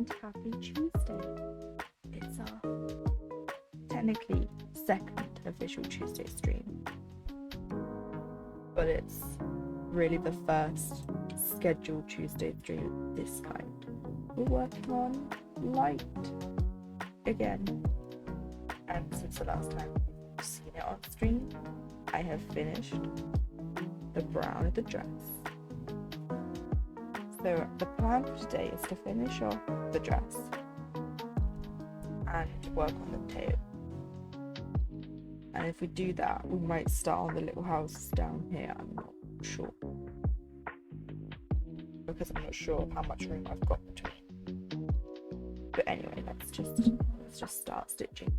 and happy Tuesday. It's our technically second official Tuesday stream, but it's really the first scheduled Tuesday stream of this kind. We're working on light again, and since the last time you've seen it on stream, I have finished the brown of the dress. So the plan for today is to finish off the dress and work on the tail. And if we do that, we might start on the little houses down here. I'm not sure, because I'm not sure of how much room I've got between. But anyway, let's just start stitching.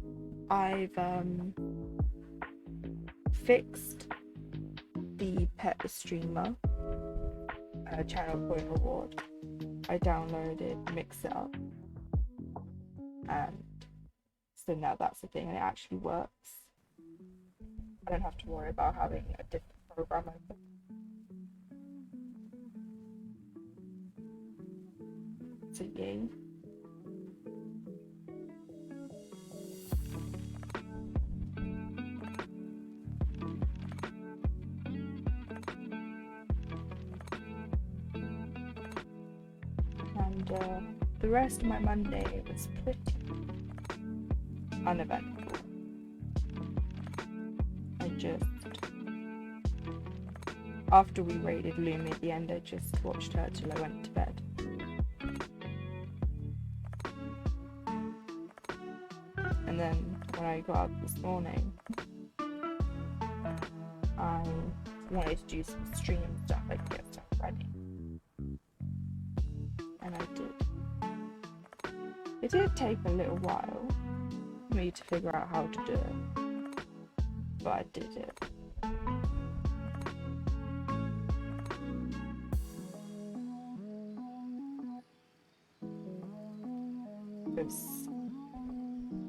I've fixed the pet streamer channel point reward. I downloaded, mix it up, and so now that's the thing, and it actually works. I don't have to worry about having a different program open. So yay. And the rest of my Monday was pretty uneventful. I just, after we raided Lumi at the end, I just watched her till I went to bed. And then when I got up this morning, I wanted to do some stream stuff, like get stuff ready. And I did. It did take a little while for me to figure out how to do it, but I did it. Because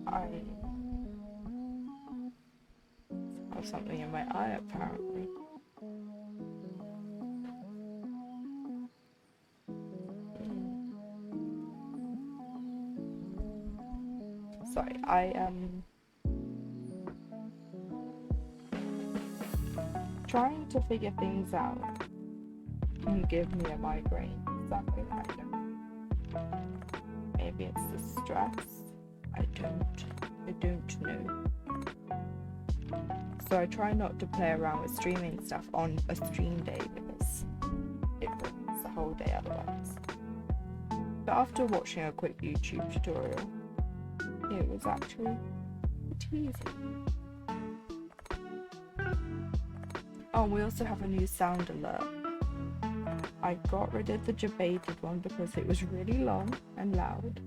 I have something in my eye apparently. Sorry, I am trying to figure things out can give me a migraine. Exactly, I don't know. Maybe it's the stress. I don't know. So I try not to play around with streaming stuff on a stream day because it ruins the whole day otherwise. But after watching a quick YouTube tutorial, it was actually pretty easy. Oh, we also have a new sound alert. I got rid of the debated one because it was really long and loud,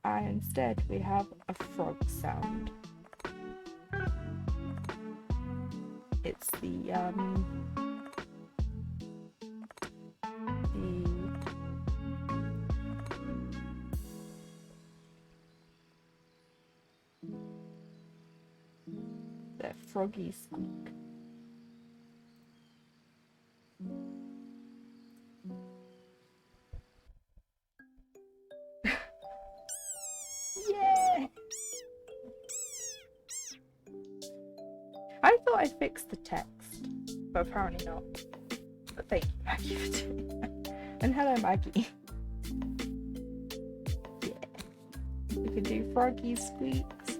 and instead we have a frog sound. It's the froggy squeak. Yeah! I thought I fixed the text, but apparently not. But thank you, Maggie, for doing that. And hello, Maggie. Yeah. We can do froggy squeaks.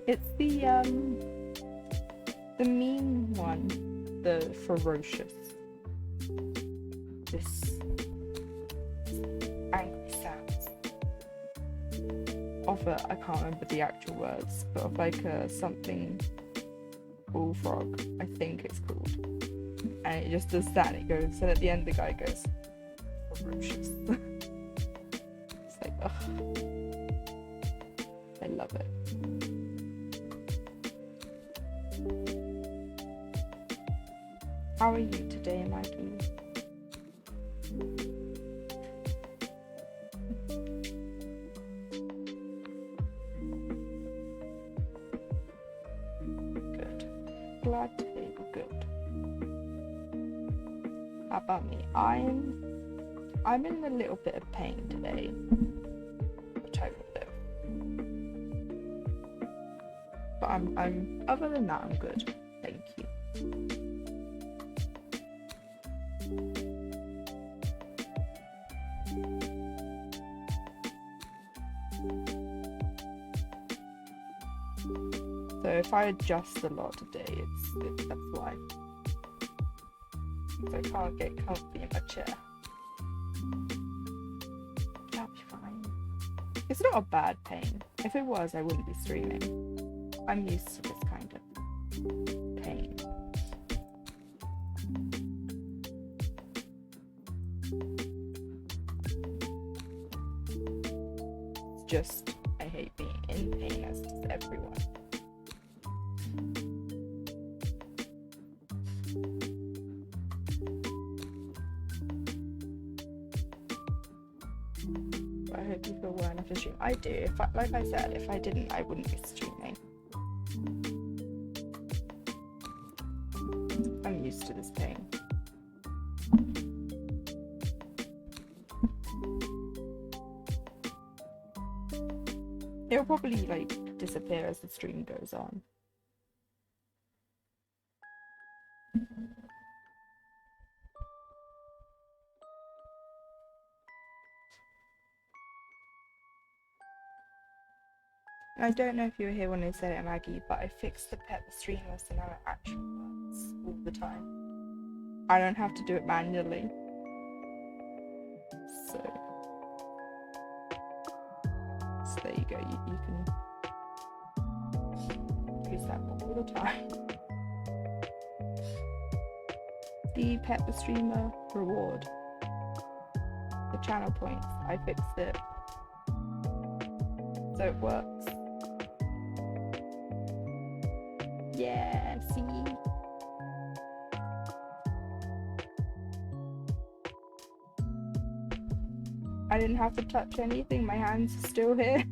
It's the mean one, the ferocious. This angry sounds of a, I can't remember the actual words, but of like a something bullfrog, I think it's called. And it just does that, and it goes, and at the end the guy goes, ferocious. It's like, ugh. I love it. How are you today, Maggie? Good. Glad to hear you're good. How about me? I'm in a little bit of pain today, which I will do. But I'm other than that, I'm good. Thank you. So if I adjust a lot today, that's why. So I can't get comfy in my chair. That'll be fine. It's not a bad pain. If it was, I wouldn't be streaming. I'm used to this kind of pain. It's just, I hate being in pain, as does everyone. But I hope you feel well enough to stream. I do. Like I said, if I didn't, I wouldn't be streaming. I'm used to this pain. It'll probably like disappear as the stream goes on. I don't know if you were here when I said it, Maggie, but I fixed the pet streamer so now it actually works all the time. I don't have to do it manually. So there you go, you can use that all the time. The pet the streamer reward. The channel points. I fixed it. So it works. Yeah, see? I didn't have to touch anything, my hands are still here.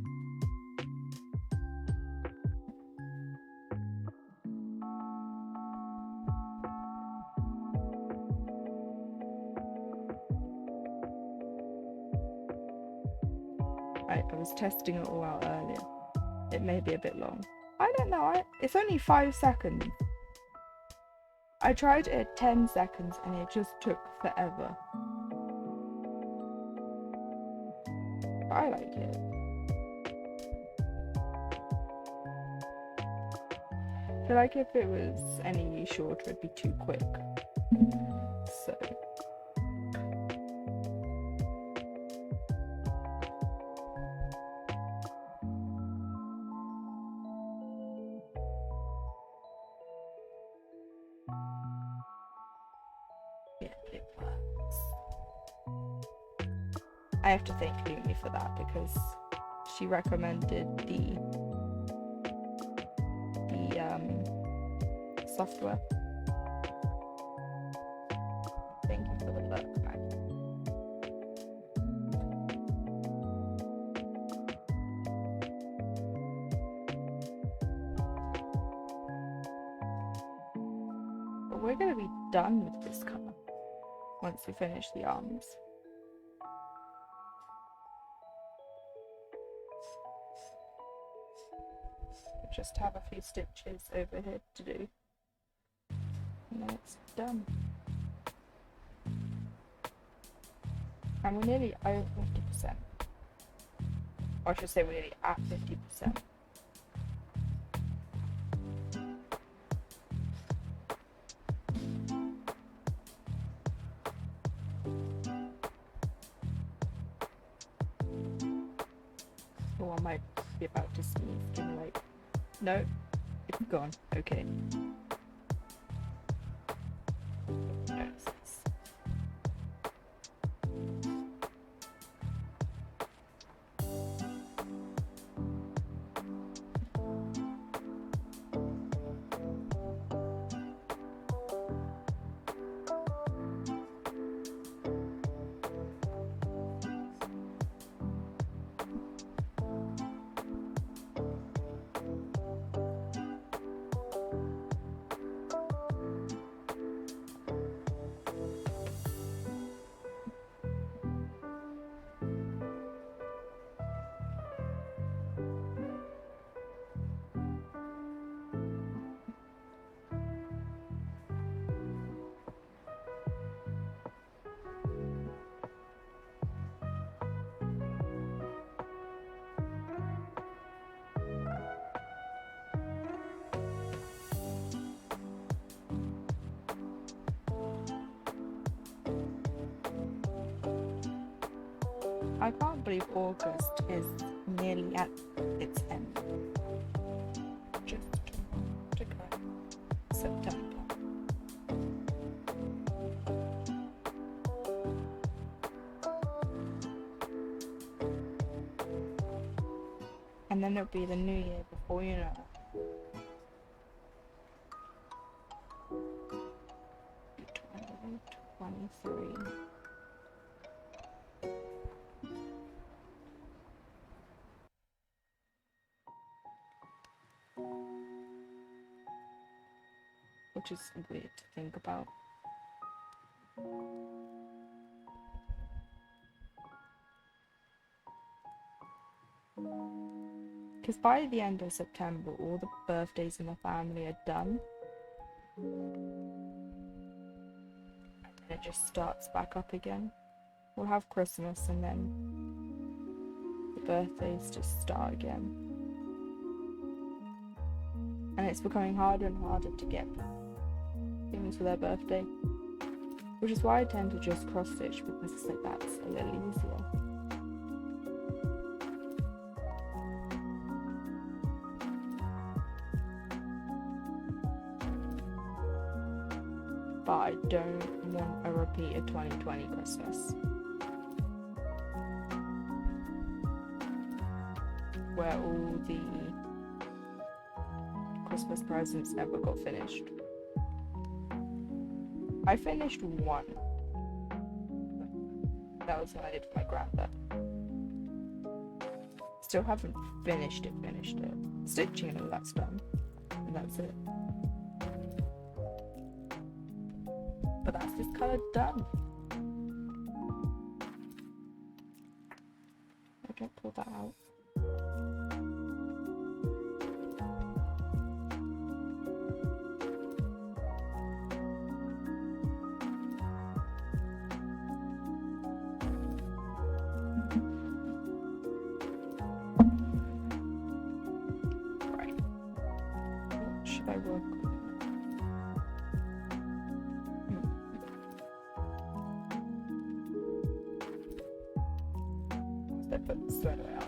I was testing it all out earlier. It may be a bit long. I don't know, it's only 5 seconds. I tried it at 10 seconds and it just took forever. But I like it. I feel like if it was any shorter it'd be too quick. So yeah, it works. I have to thank Lumi for that because she recommended the software. Thank you for the look, Maggie. But we're gonna be done with this car once we finish the arms. Just have a few stitches over here to do. And then it's done. And we're nearly over 50%. Or I should say we're nearly at 50%. Oh, I might be about to sneeze. Give me like... No, it's gone. Okay. I can't believe August is nearly at its end. Just to go. September. And then it'll be the new year before you know it. 2023. Which is weird to think about. Because by the end of September, all the birthdays in the family are done. And it just starts back up again. We'll have Christmas and then the birthdays just start again. And it's becoming harder and harder to get things for their birthday. Which is why I tend to just cross stitch, because it's like that's a little easier. But I don't want a repeat of 2020 Christmas. Where all the Christmas presents never got finished. I finished one. That was what I did for my granddad. Still haven't finished it. Stitching and all that's done. And that's it. But that's this colour done. I don't pull that out. Right. What should I work on? I put the sweater out.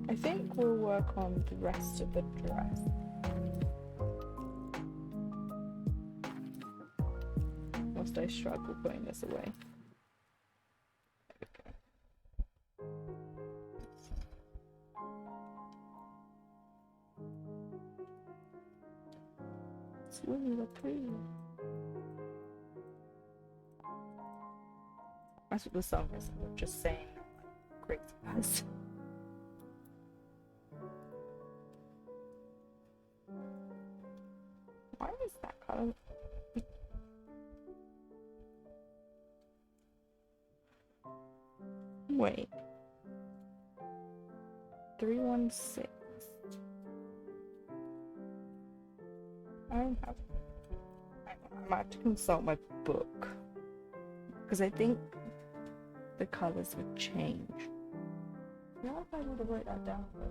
I think we'll work on the rest of the dress. Whilst I struggle putting this away. It's really pretty. That's what the song is. I'm just saying, like, crazy guys. Why is that color? Wait. 316. I don't have. I might have to consult my book. Because I think the colors would change. I don't know if I would have wrote that down, but.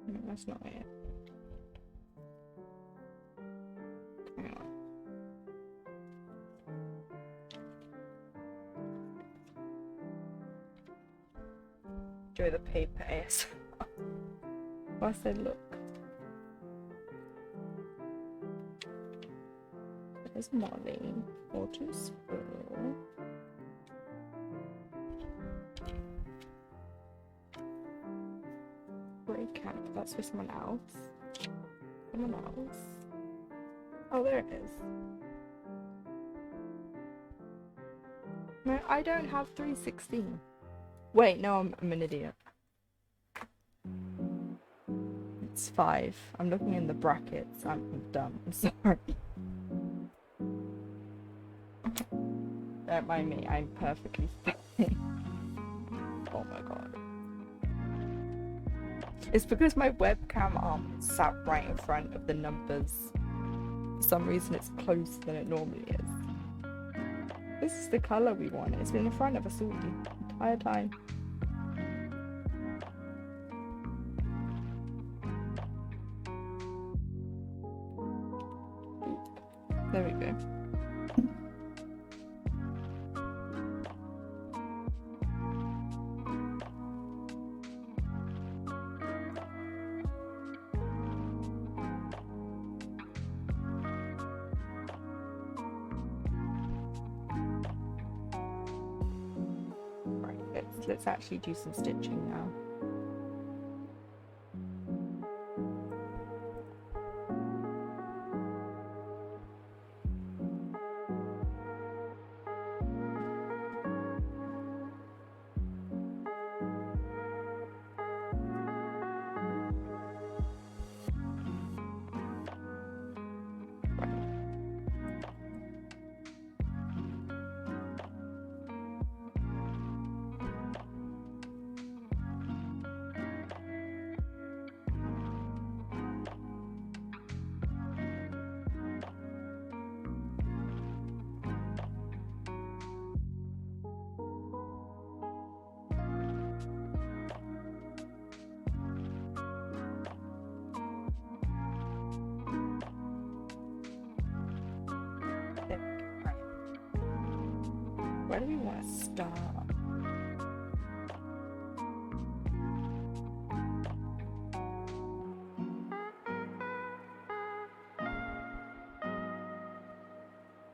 No, that's not it. Hang on. Enjoy the paper ASMR. Whilst I look. There's Molly. Autumn Spool. Grey Cat. That's for someone else. Someone else. Oh, there it is. No, I don't have 316. Wait, no, I'm an idiot. it's 5. I'm looking in the brackets. I'm dumb. I'm sorry. Don't mind me. I'm perfectly fine. Oh my god. It's because my webcam arm is sat right in front of the numbers. For some reason, it's closer than it normally is. This is the colour we want. It's been in front of us all the entire time. There we go. Right, let's actually do some stitching now. Where do we want to start?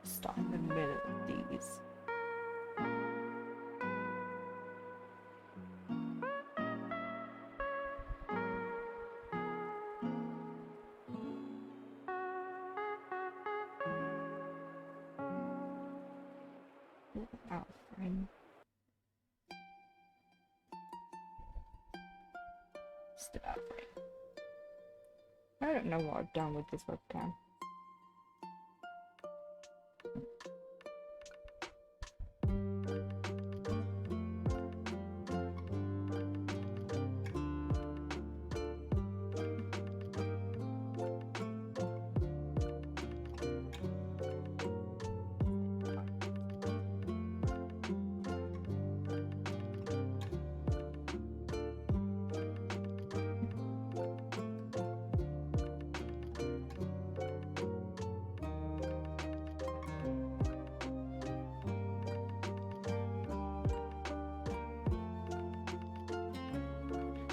Start in the middle of these. Out frame. Still out frame. I don't know what I've done with this webcam.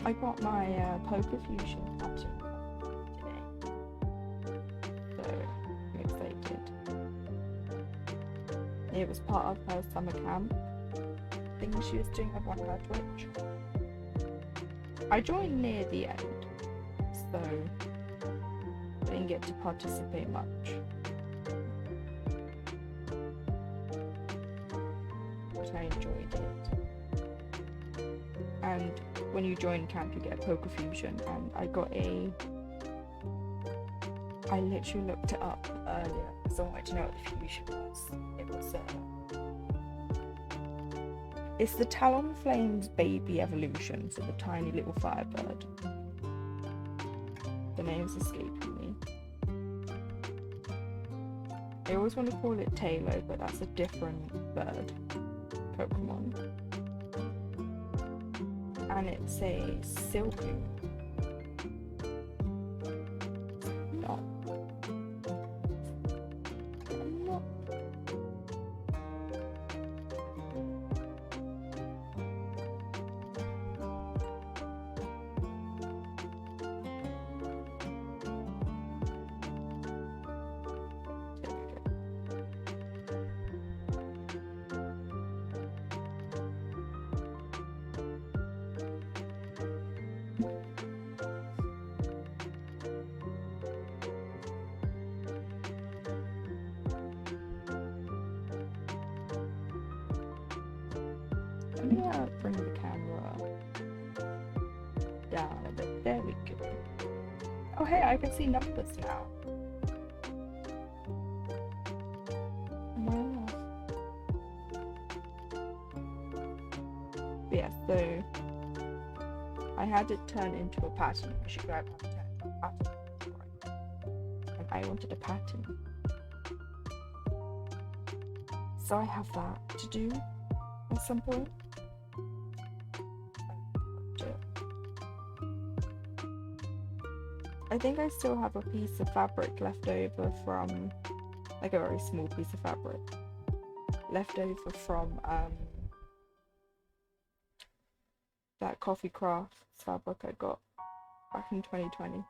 I got my Poker Fusion tattoo today, so I'm excited. It was part of her summer camp thing she was doing over on her Twitch. I joined near the end, so I didn't get to participate much. But I enjoyed it. And when you join camp you get a Poker Fusion, and I literally looked it up earlier because I wanted to know what the fusion was. It was it's the Talonflame's baby evolution, so the tiny little firebird. The name's escaping me. I always want to call it Talo, but that's a different bird Pokemon. And it's a Silcoon. Not. Let me bring the camera down a bit. There we go. yeah, I can see numbers now. Wow. But yeah, so I had it turn into a pattern. I should grab it into a pattern. And I wanted a pattern. So I have that to do at some point. I think I still have a piece of fabric left over from, like a very small piece of fabric left over from that Coffee Crafts fabric I got back in 2020.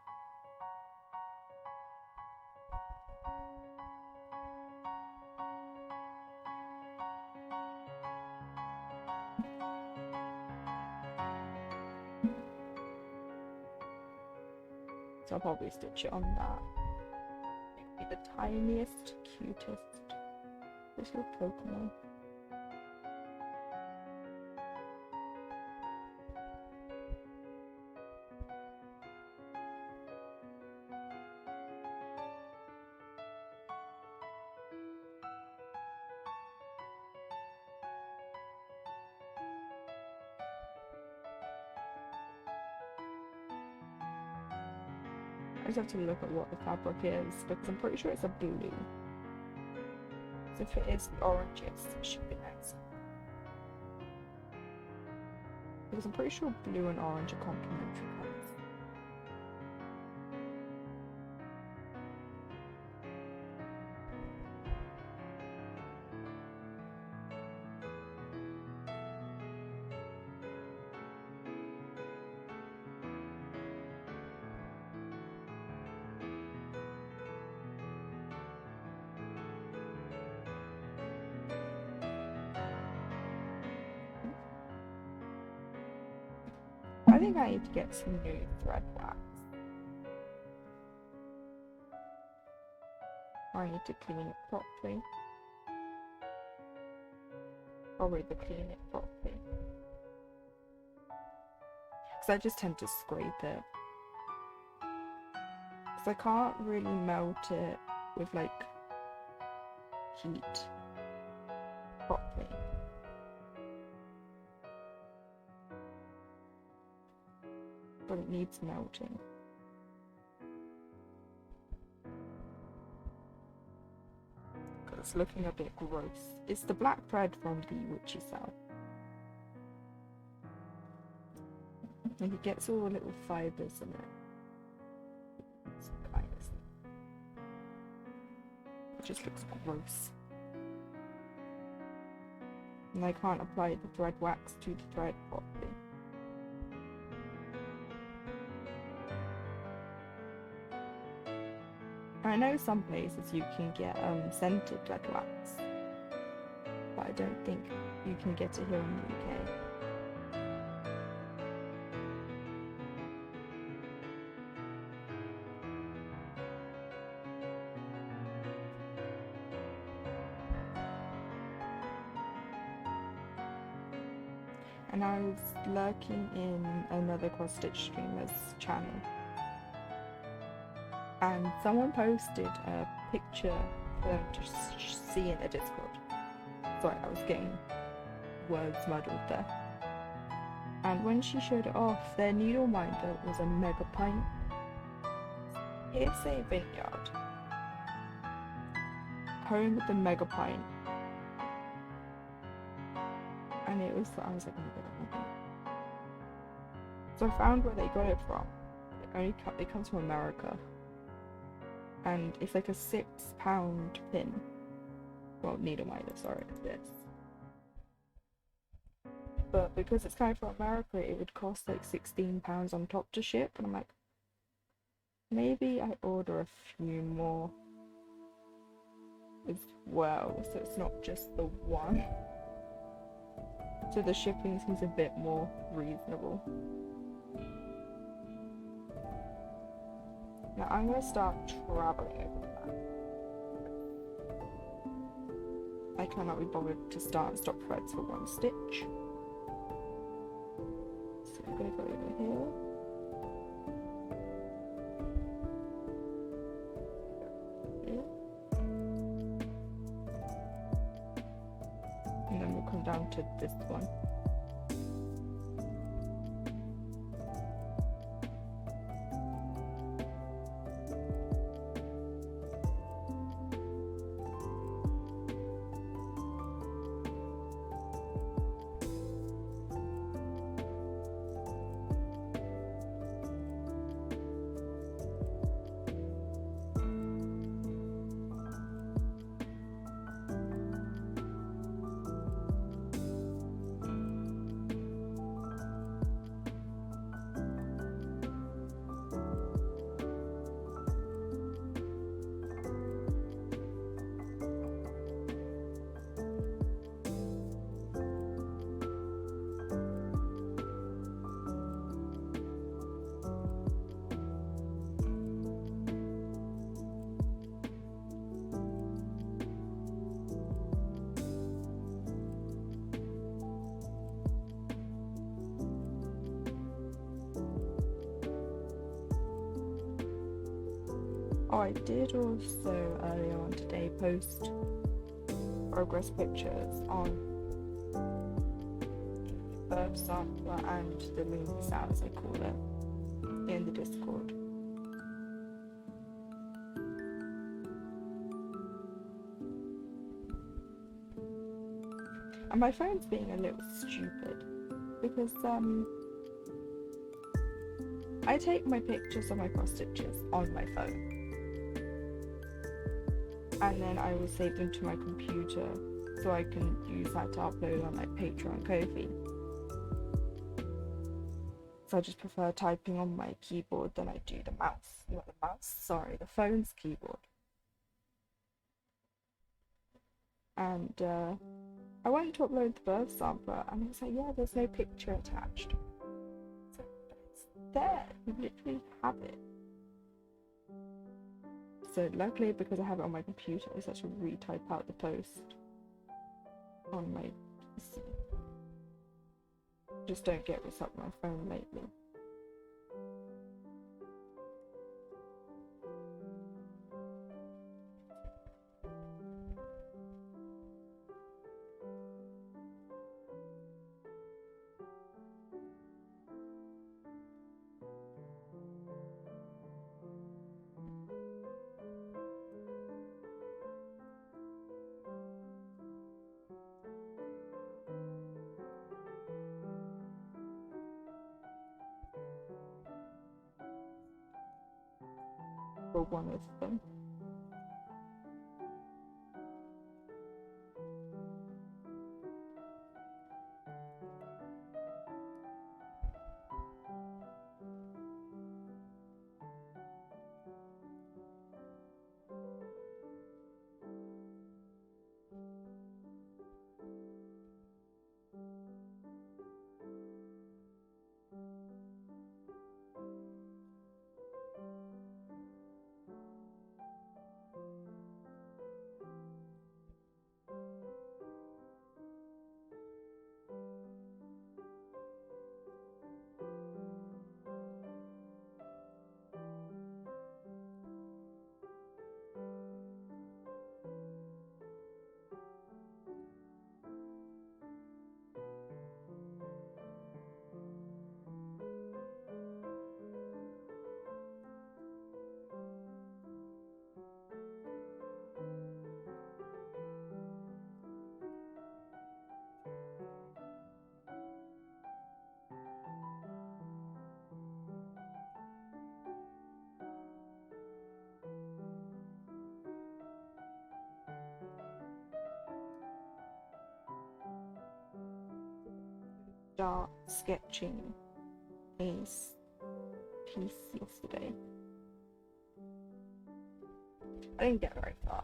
So I'll probably stitch it on that. It'll be the tiniest, cutest little Pokemon. I just have to look at what the fabric is, because I'm pretty sure it's a blue. So if it is orange, yes, it should be nice. Because I'm pretty sure blue and orange are complementary colours. I think I need to get some new thread wax. Or I need to clean it properly. Probably to clean it properly. Because I just tend to scrape it. Because I can't really melt it with like heat properly. But it needs melting. Because it's looking a bit gross. It's the black thread from the Witchy Cell. And it gets all the little fibres in it. It's kind of... It just looks gross. And I can't apply the thread wax to the thread properly. I know some places you can get scented thread wax, but I don't think you can get it here in the UK. And I was lurking in another cross stitch streamer's channel, and someone posted a picture for them to see in their Discord. Sorry, I was getting words muddled there. And when she showed it off, their needle minder was a mega pint. Here's a vineyard. Home with the mega pint. And it was, I was like, oh my god. So I found where they got it from. It comes from America. And it's like a £6 pin. Well, needle minder, sorry, it's this. But because it's coming from America, it would cost like £16 on top to ship. And I'm like, maybe I order a few more as well, so it's not just the one. So the shipping seems a bit more reasonable. Now I'm going to start travelling over the map. I cannot be bothered to start and stop threads for one stitch. So I'm going to go over here. come down to this one. Oh, I did also earlier on today post progress pictures on birth sampler and the lunar sat, as I call it, in the Discord. And my phone's being a little stupid because I take my pictures of my cross stitches on my phone. And then I will save them to my computer so I can use that to upload on like Patreon and Ko-fi. So I just prefer typing on my keyboard than I do the mouse. Not the mouse, sorry, the phone's keyboard. And I went to upload the birth sampler and it was like, yeah, there's no picture attached. So it's there, you literally have it. So luckily, because I have it on my computer, I just have to retype out the post on my PC. Just don't get this up my phone lately. For one of them. Start sketching a piece yesterday. I didn't get very far.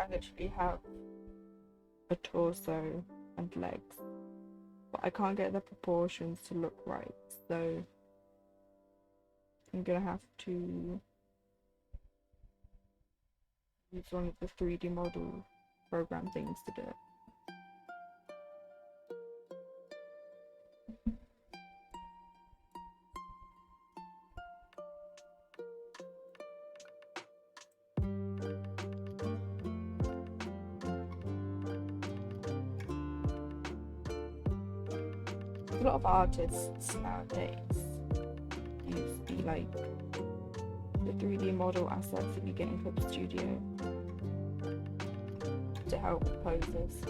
I literally have a torso and legs, but I can't get the proportions to look right, so I'm gonna have to use one of the 3D model program things to do it. A lot of artists nowadays use the 3D model assets that you get in Clip Studio to help with poses.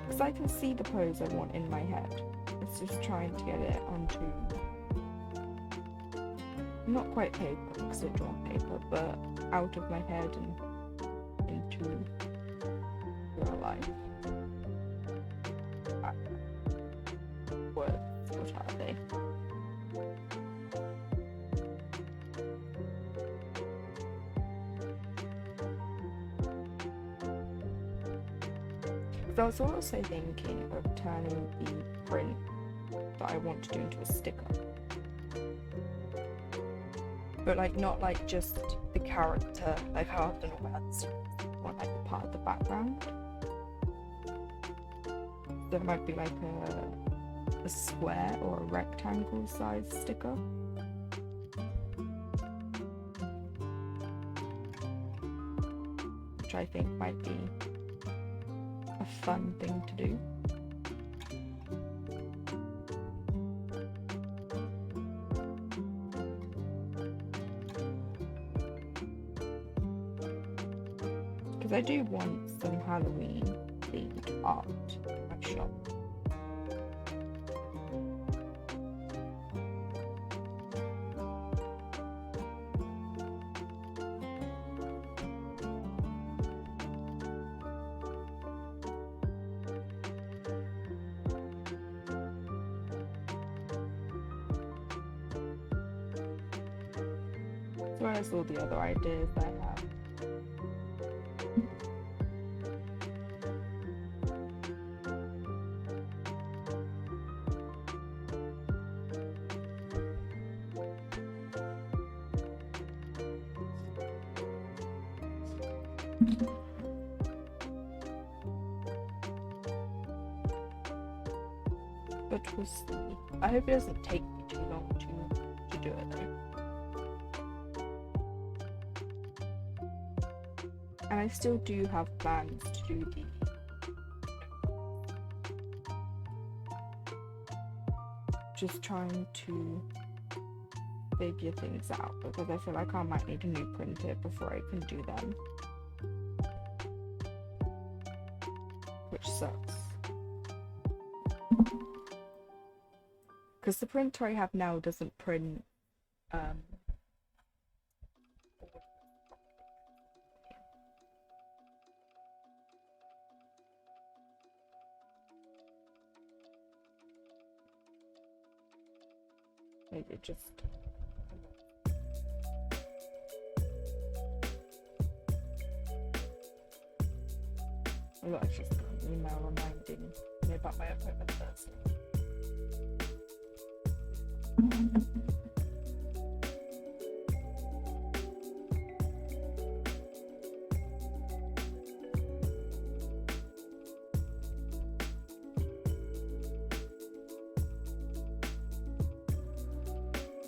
Because I can see the pose I want in my head. It's just trying to get it onto, not quite paper because it's drawn paper, but out of my head and into real life. Words, what are they? Because I was also thinking of turning the print that I want to do into a sticker. But not just the character, like how I've done all my other stickers. I want a part of the background. So it might be a square or a rectangle size sticker. Which I think might be a fun thing to do. Because I do want some Halloween themed art in my shop. As well as all the other ideas I have. But we'll see. I hope it doesn't take me too long to do it though. And I still do have plans to do the just trying to figure things out, because I feel like I might need a new printer before I can do them. Which sucks. Because the printer I have now doesn't print it just well, I just got an email reminding me about my appointment Thursday.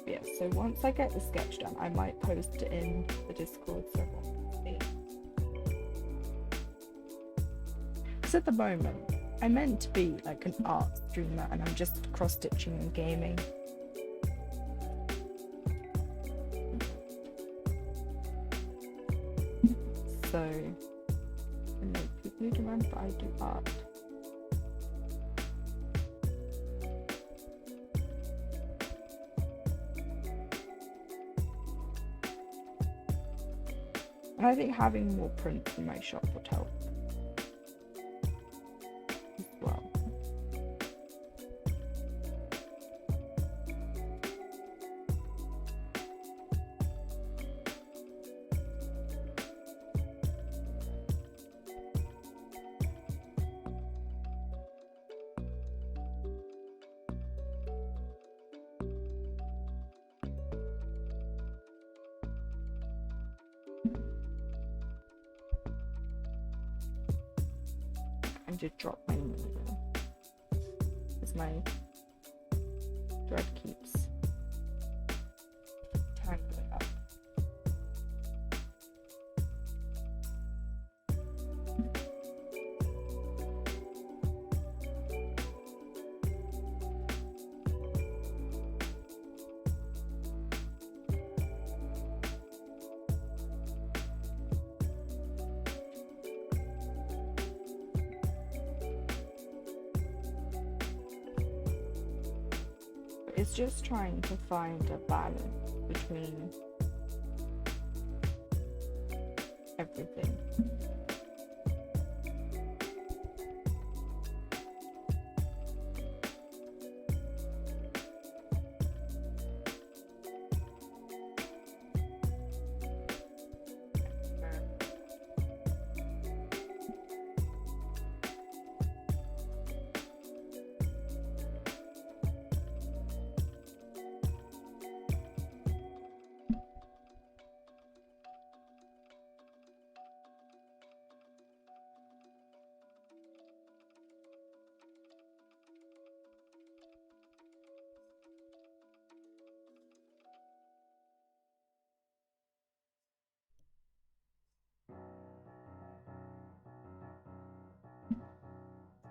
Yeah, so once I get the sketch done, I might post it in the Discord so everyone can see. Because at the moment, I meant to be like an art streamer and I'm just cross-stitching and gaming. So, people need to remember I do art. And I think having more prints in my shop would help as well. And just drop my needle as my thread keeps tangling up. It's just trying to find a balance between everything.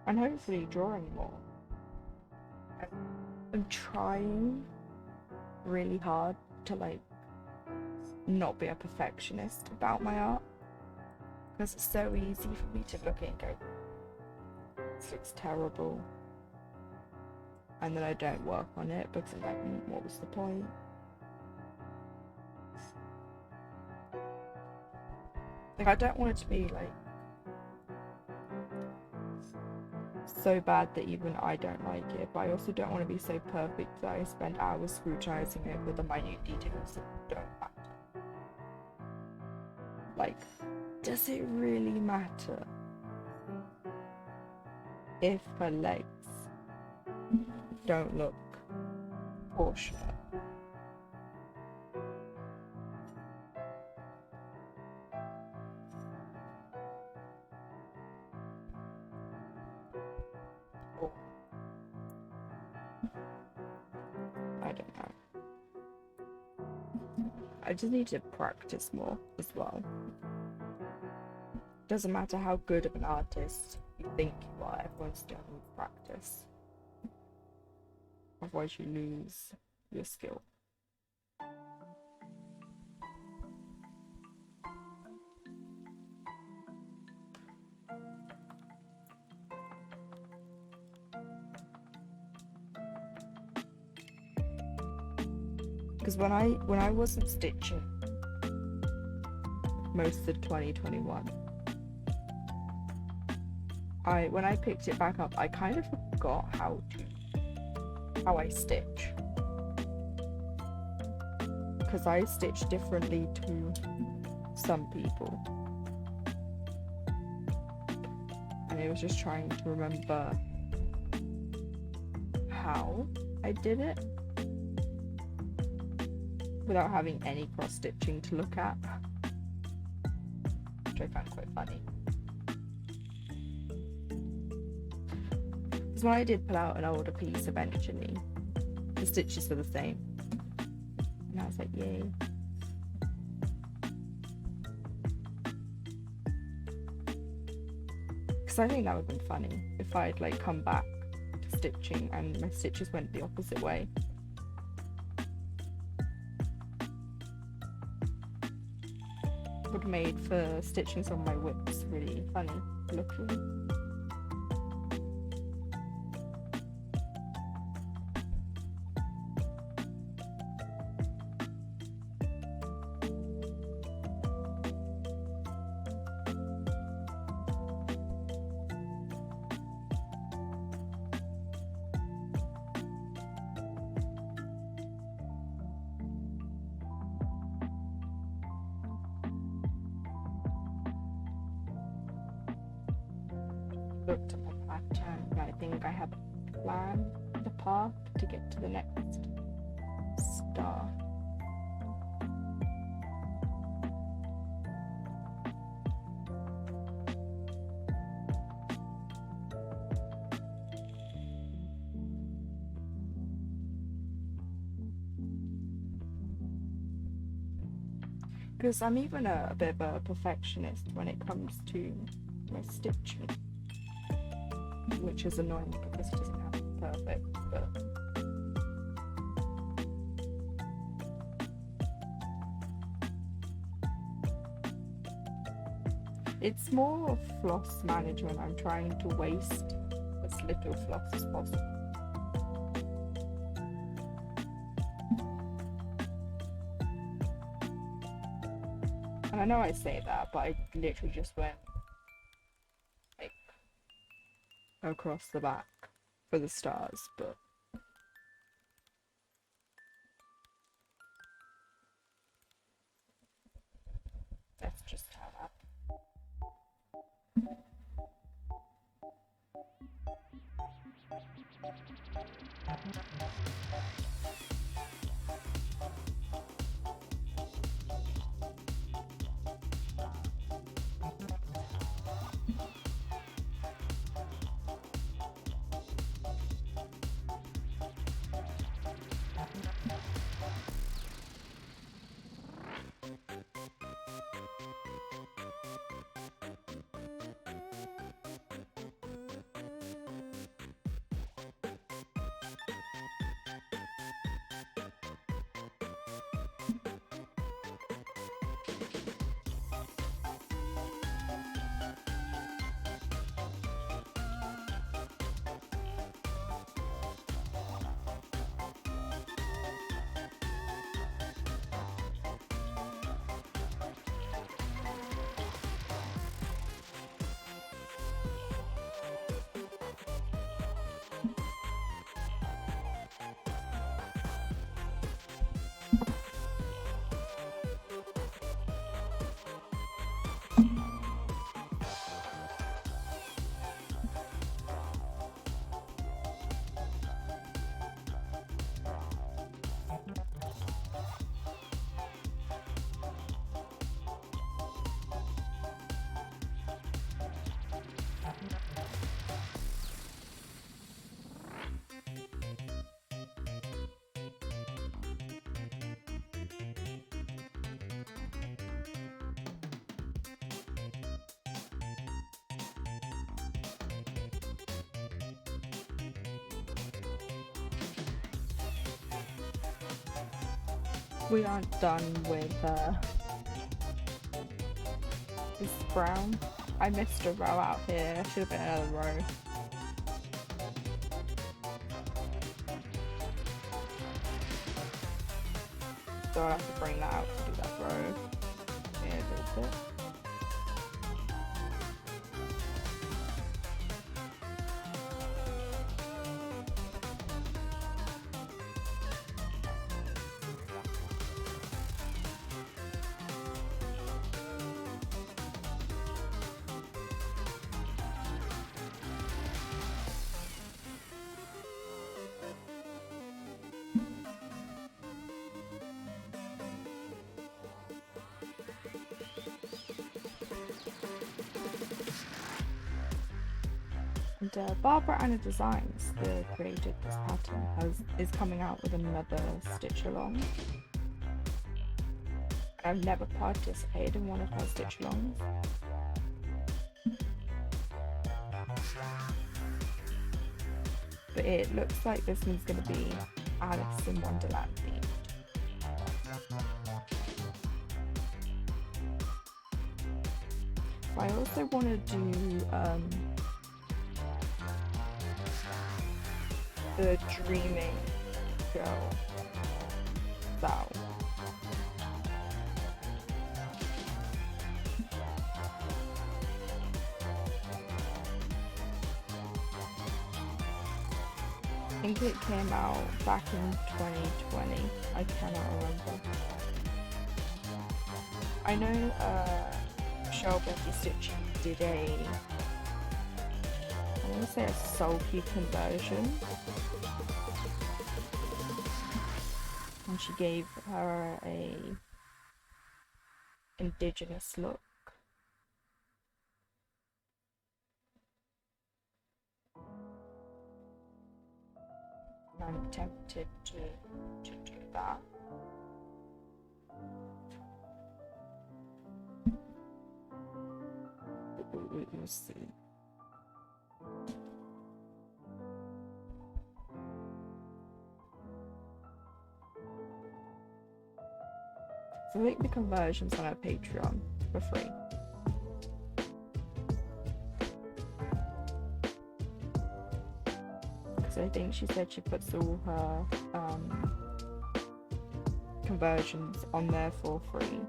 And hopefully drawing more. I'm trying really hard to like not be a perfectionist about my art, because it's so easy for me to look at it and go, this looks terrible, and then I don't work on it because I'm like, what was the point? Like, I don't want it to be like so bad that even I don't like it, but I also don't want to be so perfect that I spend hours scrutinizing it with the minute details that don't matter. Like, does it really matter if her legs don't look proportionate? I don't know. I just need to practice more as well. Doesn't matter how good of an artist you think you are, everyone still needs practice. Otherwise you lose your skill. Because when I wasn't stitching most of 2021, when I picked it back up, I kind of forgot how I stitch, because I stitch differently to some people, and I was just trying to remember how I did it without having any cross stitching to look at, which I found quite funny. Because when I did pull out an older piece eventually, the stitches were the same, and I was like, yay. Because I think that would have been funny if I'd like come back to stitching and my stitches went the opposite way. Would have made for stitching some of my whips really funny looking. Looked at my pattern and I think I have a plan, the path to get to the next star. Because I'm even a bit of a perfectionist when it comes to my stitching, which is annoying because it doesn't have to be perfect, but it's more floss management. I'm trying to waste as little floss as possible. And I know I say that, but I literally just went like across the back for the stars, but that's just how that. We aren't done with this brown. I missed a row out here. Should have been another row. So I'll have to bring that out to do that row. Yeah, a little bit. And Barbara Anna Designs, the creator of this pattern, is coming out with another stitch along. I've never participated in one of her stitch alongs. But it looks like this one's going to be Alice in Wonderland themed. I also want to do the Dreaming Girl Val. I think it came out back in 2020. I cannot remember. I know Michelle Becky Stitching did I want to say a sulky conversion, and she gave her a indigenous look. I'm tempted to do that. We'll see. So make the conversions on our Patreon for free. So I think she said she puts all her conversions on there for free.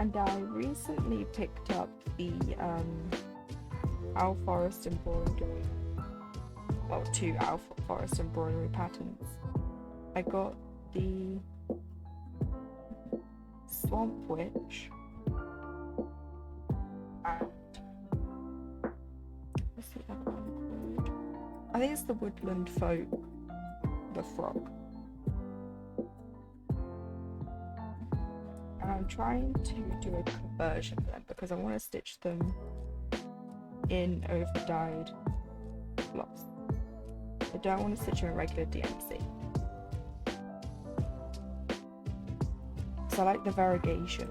And I recently picked up the Owl Forest embroidery, well, 2 Owl Forest embroidery patterns. I got the Swamp Witch and what's the other one called? I think it's the Woodland Folk, the frog. And I'm trying to do a conversion of them because I want to stitch them in over dyed floss. I don't want to stitch them in regular DMC. So I like the variegation.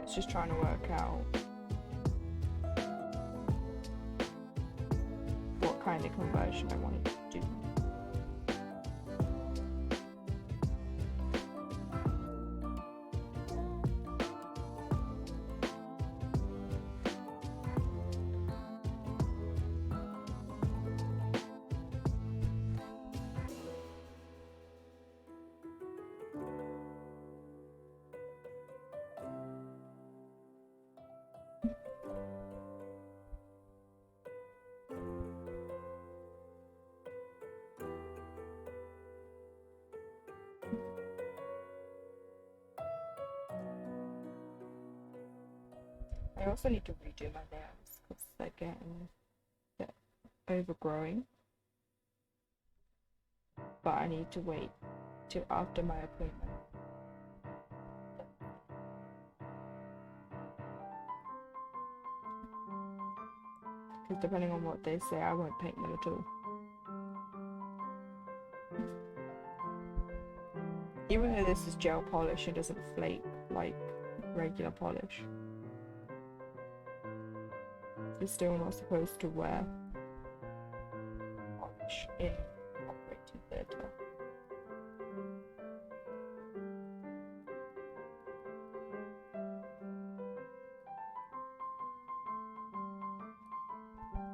It's just trying to work out what kind of conversion I wanted to do. I also need to redo my nails because they're getting a bit overgrowing. But I need to wait till after my appointment. Because depending on what they say, I won't paint them at all. Even though this is gel polish, it doesn't flake like regular polish. You're still not supposed to wear polish in operating theatre.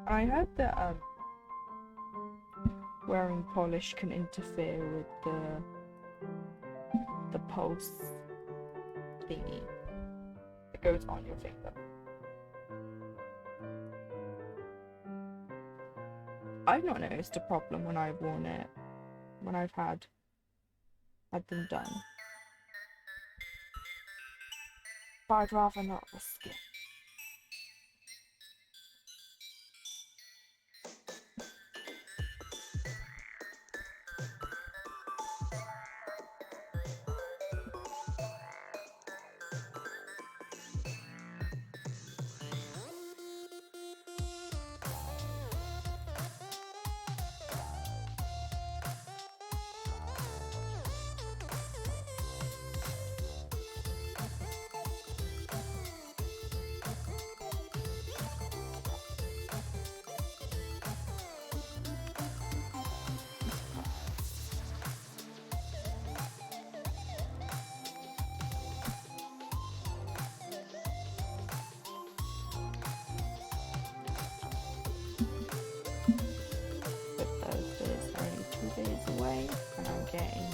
I heard that wearing polish can interfere with the pulse thingy that goes on your finger. I've not noticed a problem when I've worn it, when I've had them done. But I'd rather not risk it. Away and I'm getting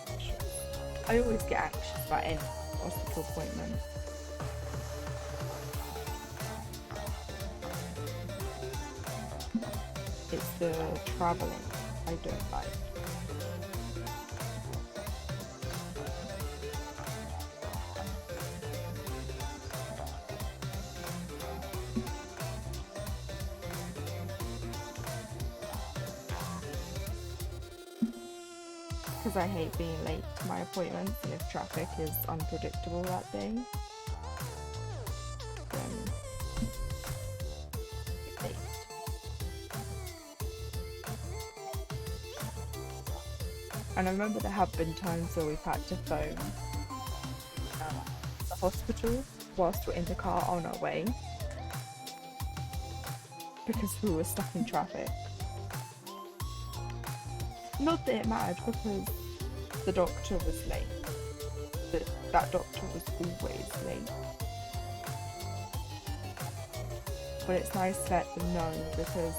anxious. I always get anxious about any hospital appointment. It's the travelling I don't like. Because I hate being late to my appointments, and if traffic is unpredictable that day, then it's late. And I remember there have been times where we've had to phone the hospital whilst we're in the car on our way because we were stuck in traffic. Not that it mattered because the doctor was late. That doctor was always late. but it's nice to let them know, because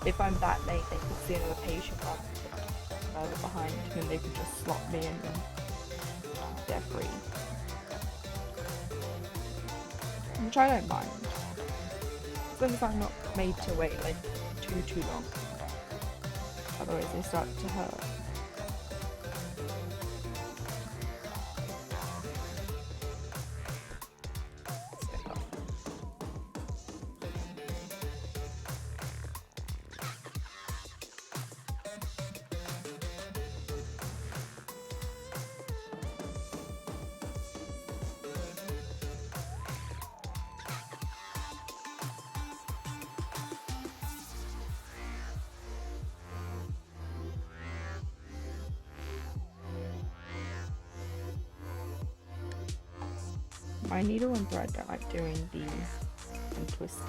if I'm that late, they can see another patient rather than further behind, and then they can just slot me in and they're free. Which I don't mind, as long as I'm not made to wait like too long. Otherwise they start to hurt. My needle and thread don't like doing these and twisting.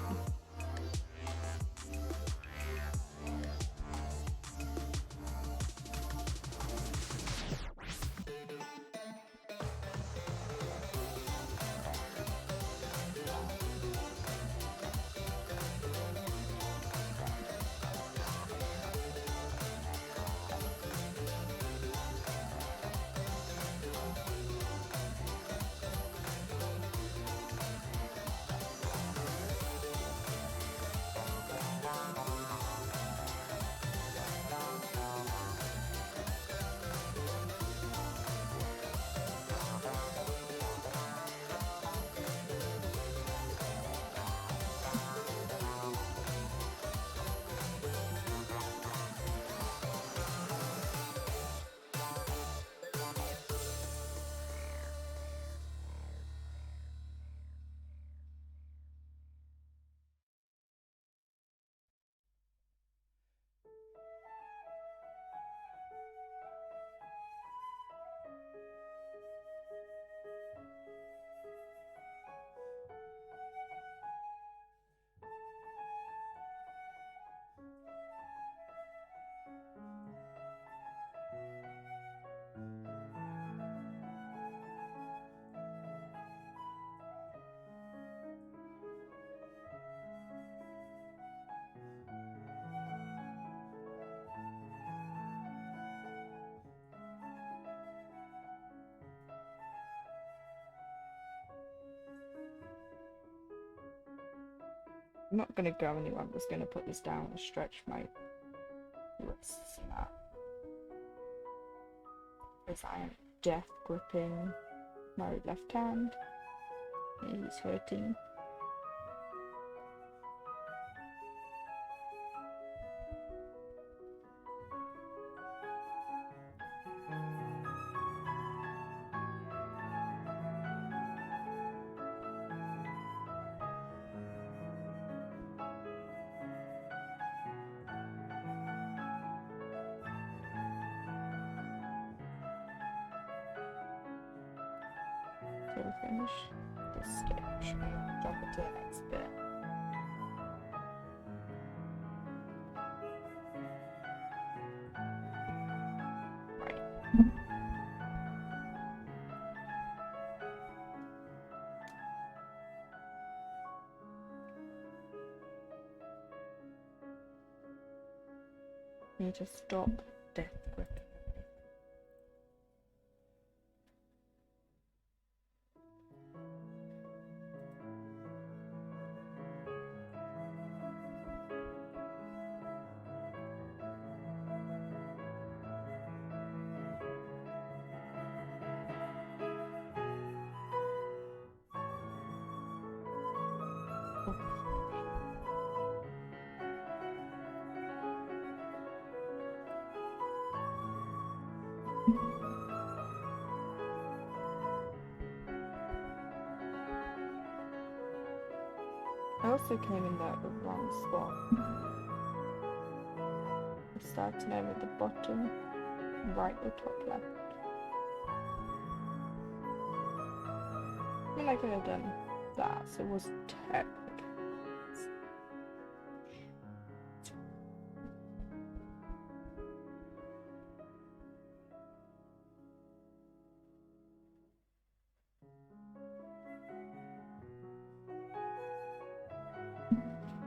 I'm not going to go anywhere, I'm just going to put this down and stretch my wrists out. Because I am death gripping my left hand. It is hurting. So we'll finish this stitch and jump into the next bit. Right. Need to stop death gripping. I also came in there at the wrong spot. I'm starting over the bottom, right or top left. I mean, I could have done that, so it was technically.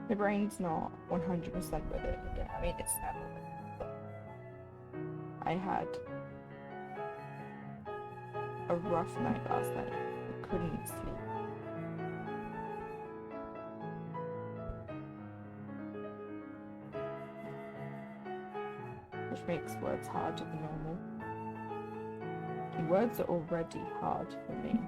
The brain's not 100% with it again. I mean, it's never. But I had a rough night last night. I couldn't sleep. Which makes words harder than normal. Words are already hard for me.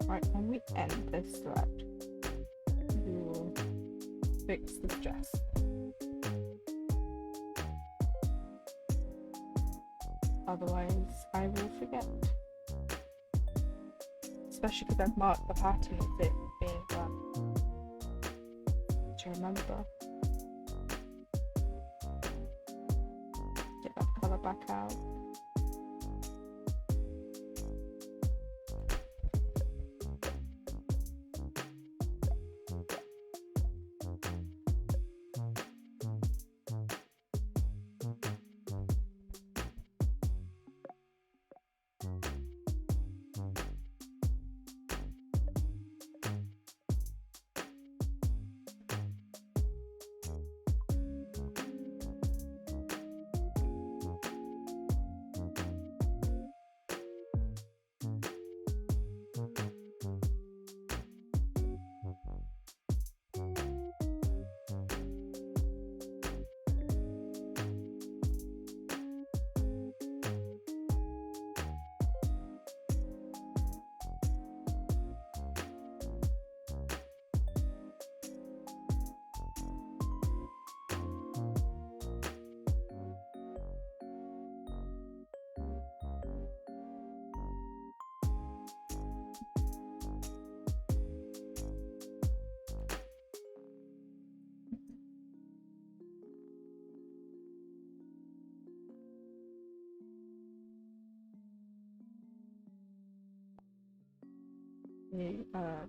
Right, when we end this thread, we will fix the stress. Otherwise, I will forget. Especially because I've marked the pattern of it being done. To remember. Get that colour back out.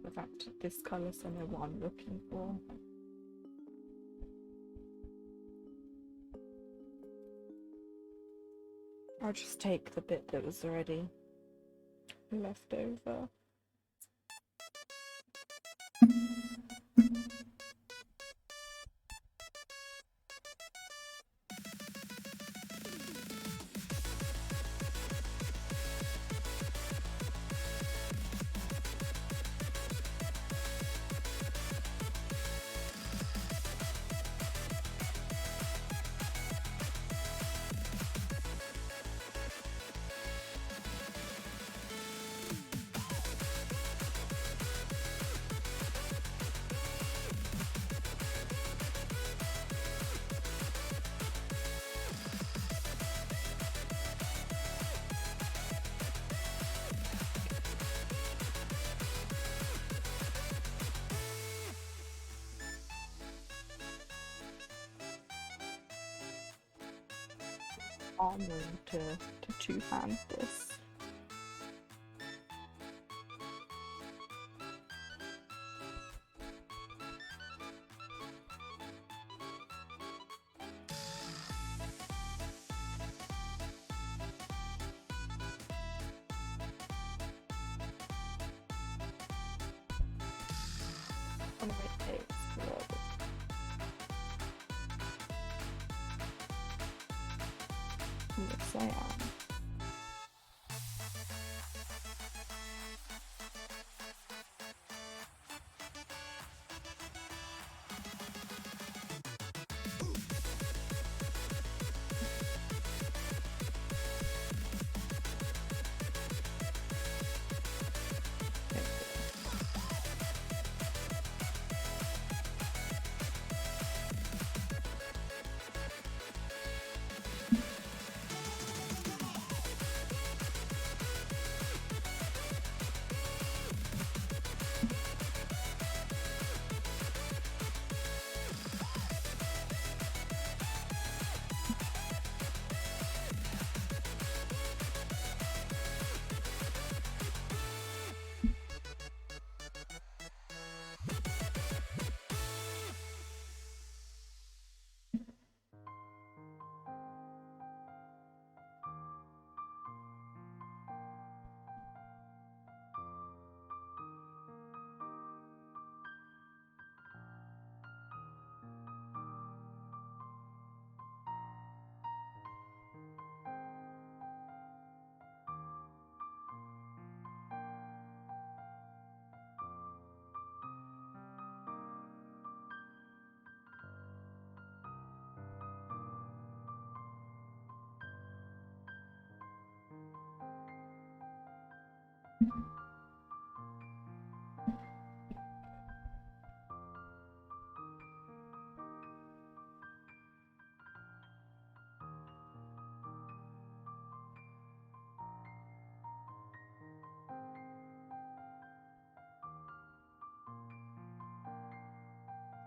The fact that this colour's only what I'm looking for. I'll just take the bit that was already left over. arming to two-hand this. Yes, I am.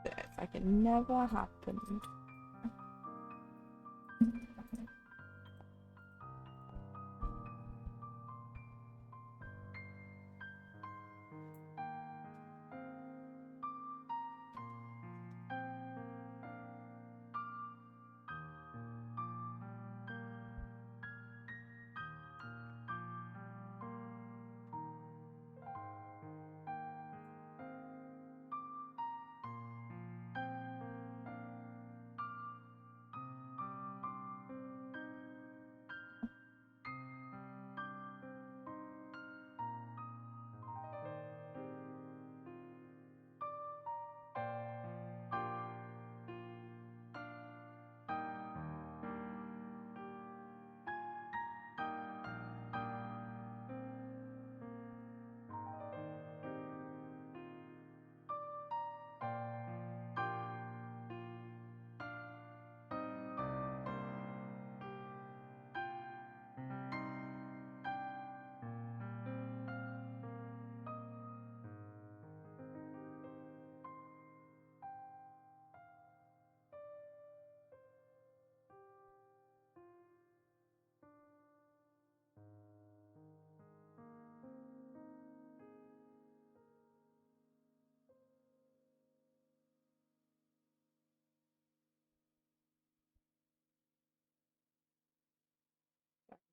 It's like it never happened.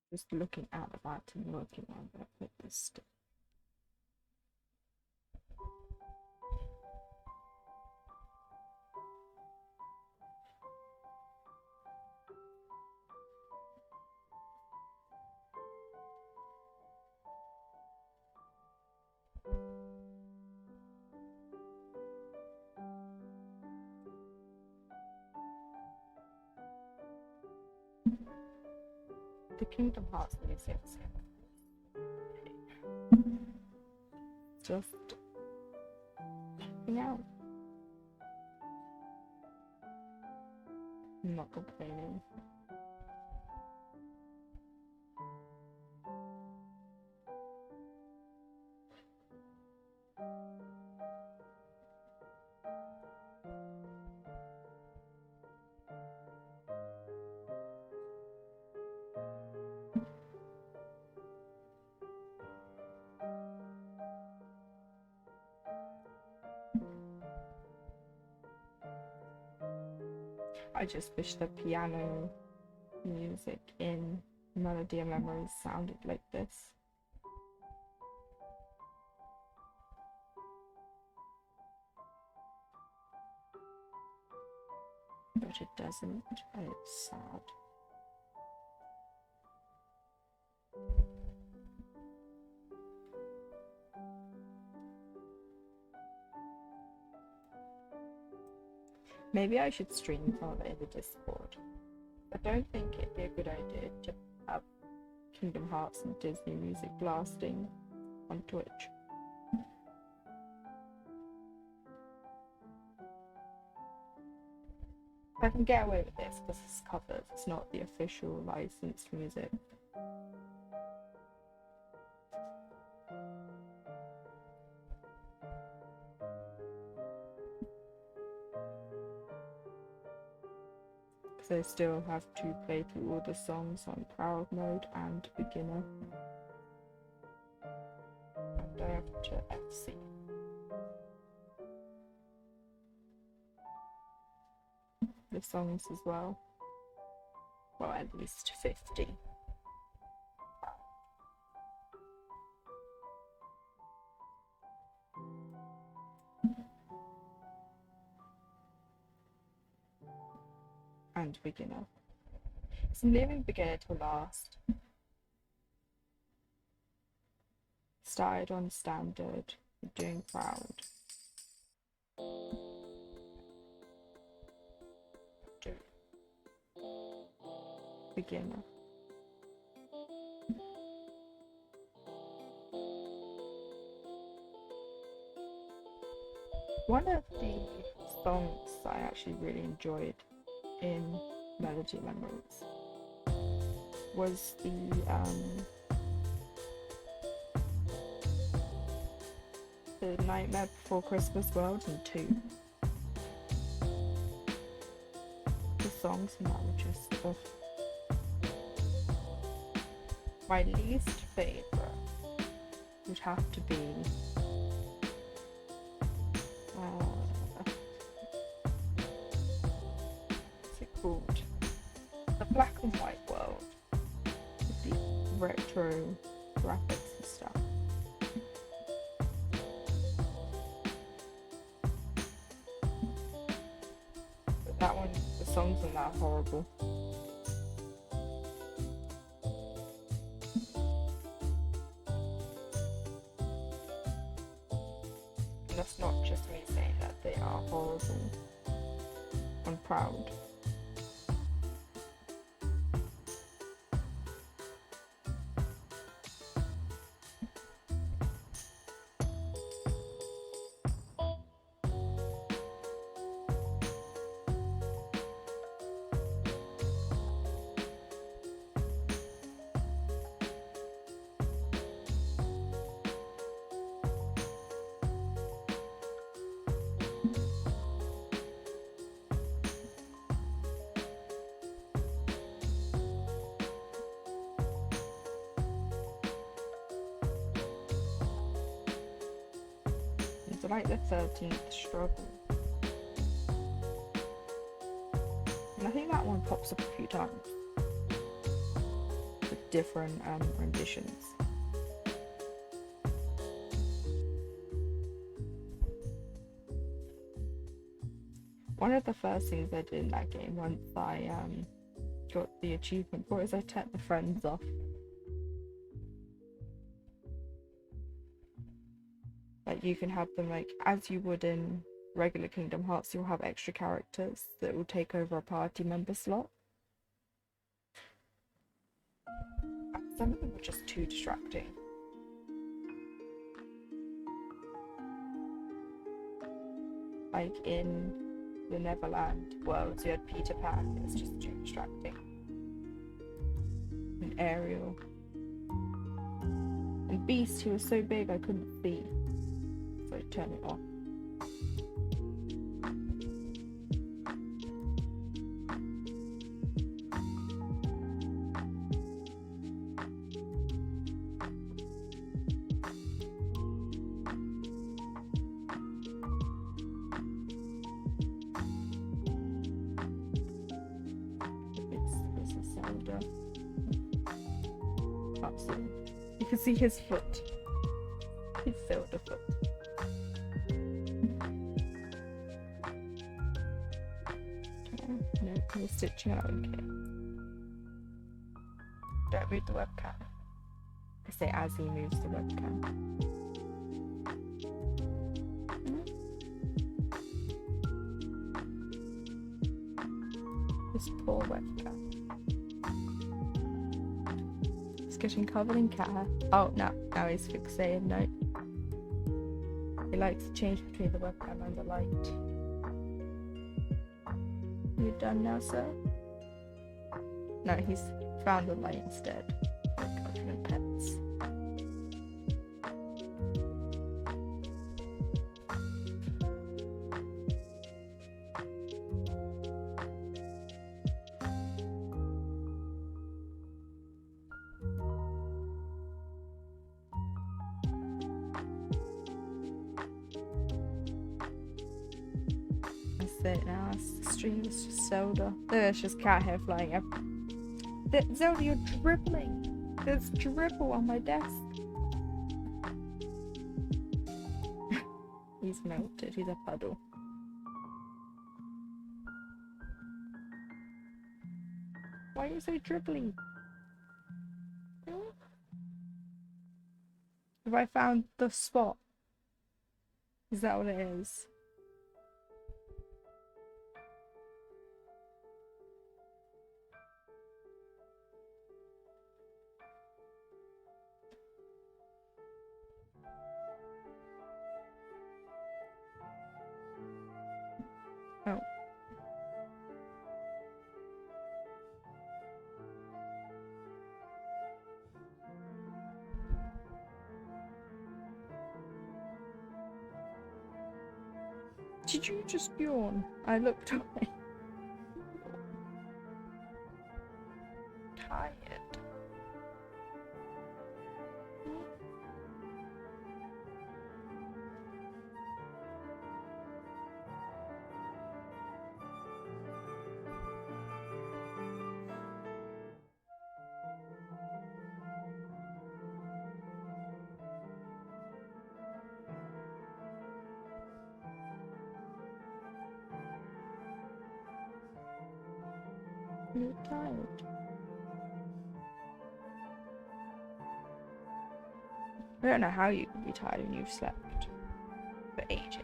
Just looking at that and working on that with this stuff. The Kingdom Hearts Museum. Just checking out. I'm not complaining. I just wish the piano music in Melody and Memories sounded like this. But it doesn't, and it's sad. Maybe I should stream from it in the Discord. I don't think it'd be a good idea to have Kingdom Hearts and Disney music blasting on Twitch. I can get away with this because it's covers, it's not the official licensed music. Because I still have to play through all the songs on Proud Mode and Beginner. And I have to FC. The songs as well. Well, at least 50. And Beginner. So I'm leaving Beginner to last. Started on Standard, doing Proud. Beginner. One of the songs I actually really enjoyed in Melody Memories was the Nightmare Before Christmas World and 2. The songs in that were just my least favourite would have to be what's it called? The Black and White World with the retro graphics and stuff. But that one, the songs in that are horrible. That's not just me saying that, they are horrible and Proud. It's like the 13th struggle. And I think that one pops up a few times with different renditions. One of the first things I did in that game once I got the achievement for is I turned the friends off. Like you can have them like as you would in regular Kingdom Hearts, you'll have extra characters that will take over a party member slot. Some of them were just too distracting. Like in the Neverland world, you had Peter Pan, it was just too distracting. And Ariel. And Beast, he was so big I couldn't see. So I turned it off. camera. Can't see him. You can see his foot. He's still the foot. No, we'll stitch it out. Okay. Don't move the webcam. I say as he moves the webcam. This poor webcam. He's getting covered in cat hair. Oh, now he's fixated. No. He likes to change between the webcam and the light. You done now, sir? No, he's found the light instead. Covered in pets. It now. The stream is just Zelda. There's just cat hair flying up. Zelda, you're dribbling. There's dribble on my desk. He's melted. He's a puddle. Why are you so dribbly? Have I found the spot? Is that what it is? Oh. Did you just yawn? I looked away. Tired. You're tired. I don't know how you can be tired when you've slept for ages.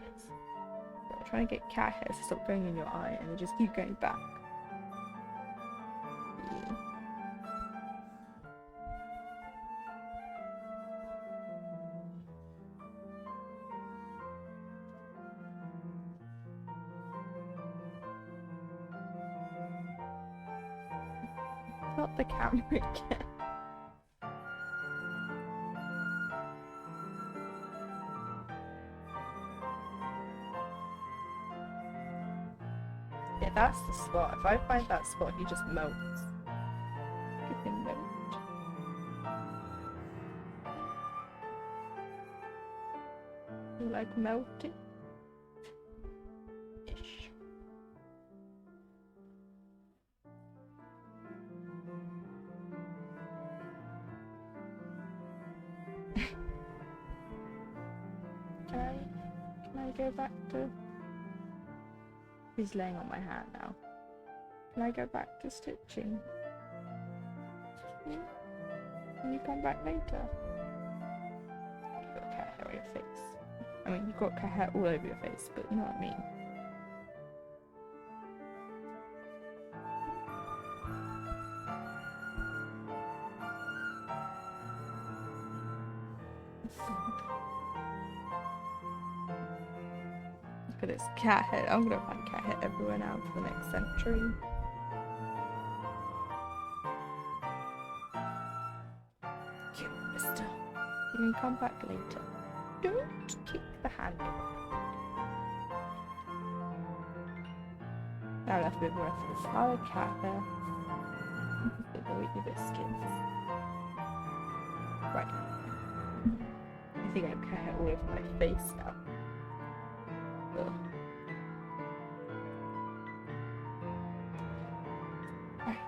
You're trying to get cat hairs to stop going in your eye and they just keep going back. Yeah. Not the camera again. Yeah, that's the spot. If I find that spot, he just melts. Give him melt. You like melting? Ish. Can I go back to... He's laying on my hand now. Can I go back to stitching? Can you come back later? You've got cat hair on your face. I mean, you've got cat hair all over your face, but you know what I mean. Look at this cat head. I'm gonna find cat hair everywhere now for the next century. You, mister. You can come back later. Don't kick the handle. Now left with the rest of the solid cat hair. Go eat your biscuits. Right. I think I have cat hair all over my face now. Ugh. Right.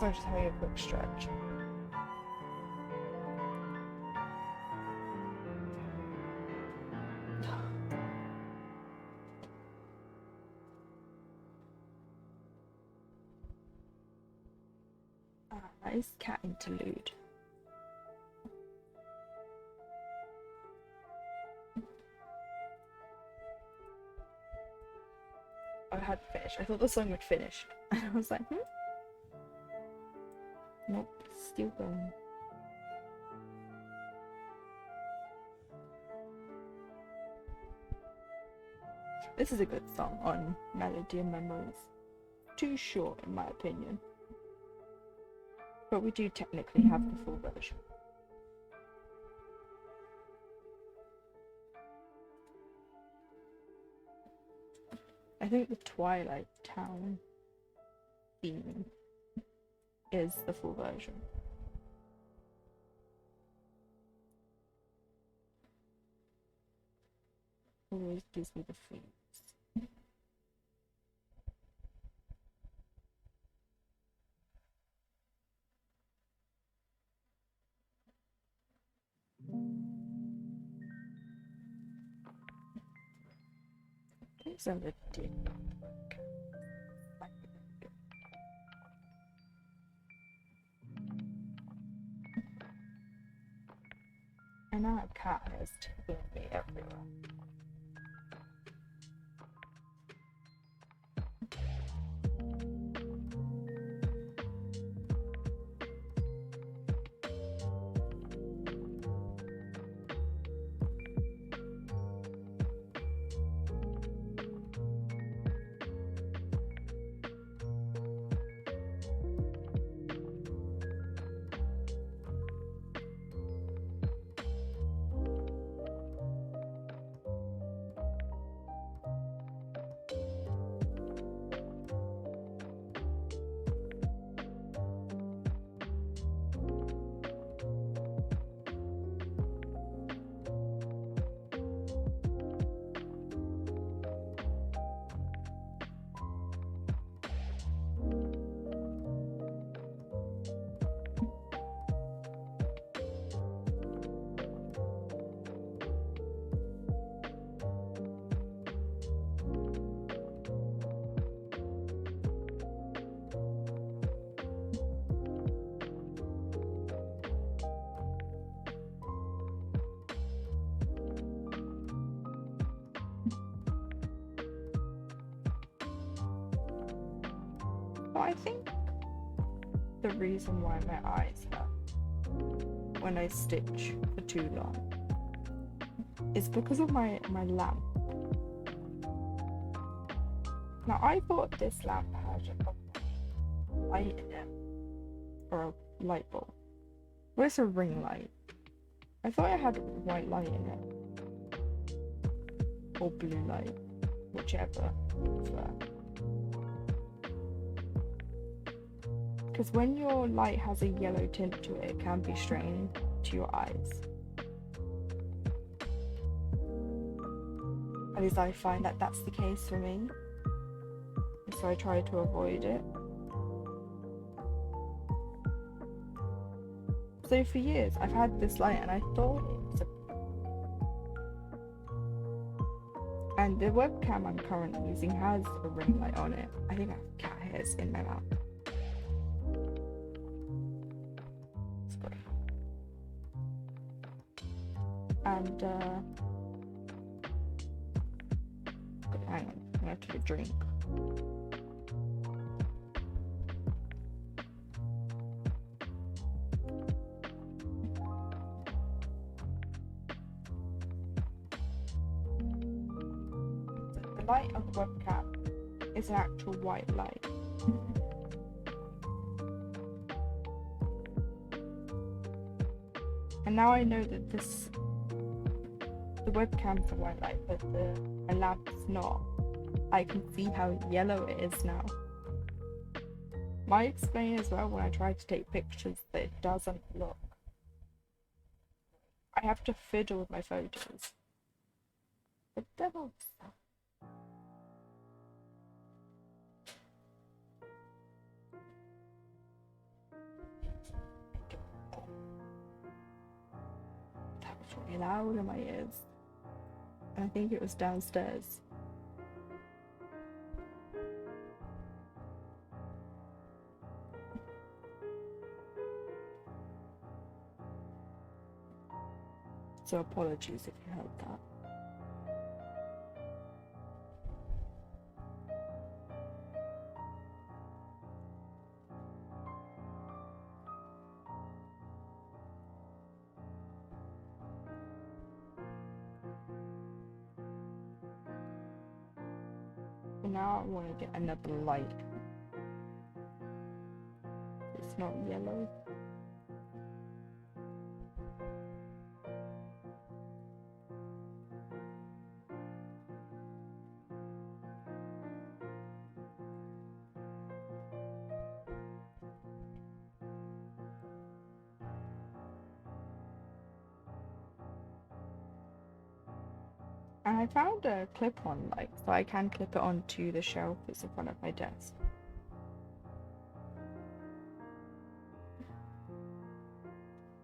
So I'm just having a quick stretch. Nice cat interlude. I had to finish. I thought the song would finish. And I was like, Nope, still going. This is a good song on Melody and Memories. Too short in my opinion. But we do technically have the full version. I think the Twilight Town theme is the full version. Always gives me the feels. These are the dick. And now a cat is tickling me everywhere. Well, I think the reason why my eyes hurt when I stitch for too long is because of my lamp. Now I thought this lamp had a light in it, or a light bulb. Well, it's a ring light. I thought it had a white light in it, or blue light, whichever you prefer. Because when your light has a yellow tint to it, it can be strange to your eyes. At least I find that that's the case for me. So I try to avoid it. So for years I've had this light and I thought it was and the webcam I'm currently using has a ring light on it. I think I have cat hairs in my mouth. And hang on, I'm gonna have to take a drink. The light on the webcam is an actual white light. And now I know that the webcam's a white light, but the lamp's not. I can see how yellow it is now. Might explain as well when I try to take pictures that it doesn't look. I have to fiddle with my photos. The devil's stuff. really loud in my ears. And I think it was downstairs. So apologies if you heard that. Now I want to get another light. It's not yellow. And I found a clip-on light, so I can clip it onto the shelf that's in front of my desk.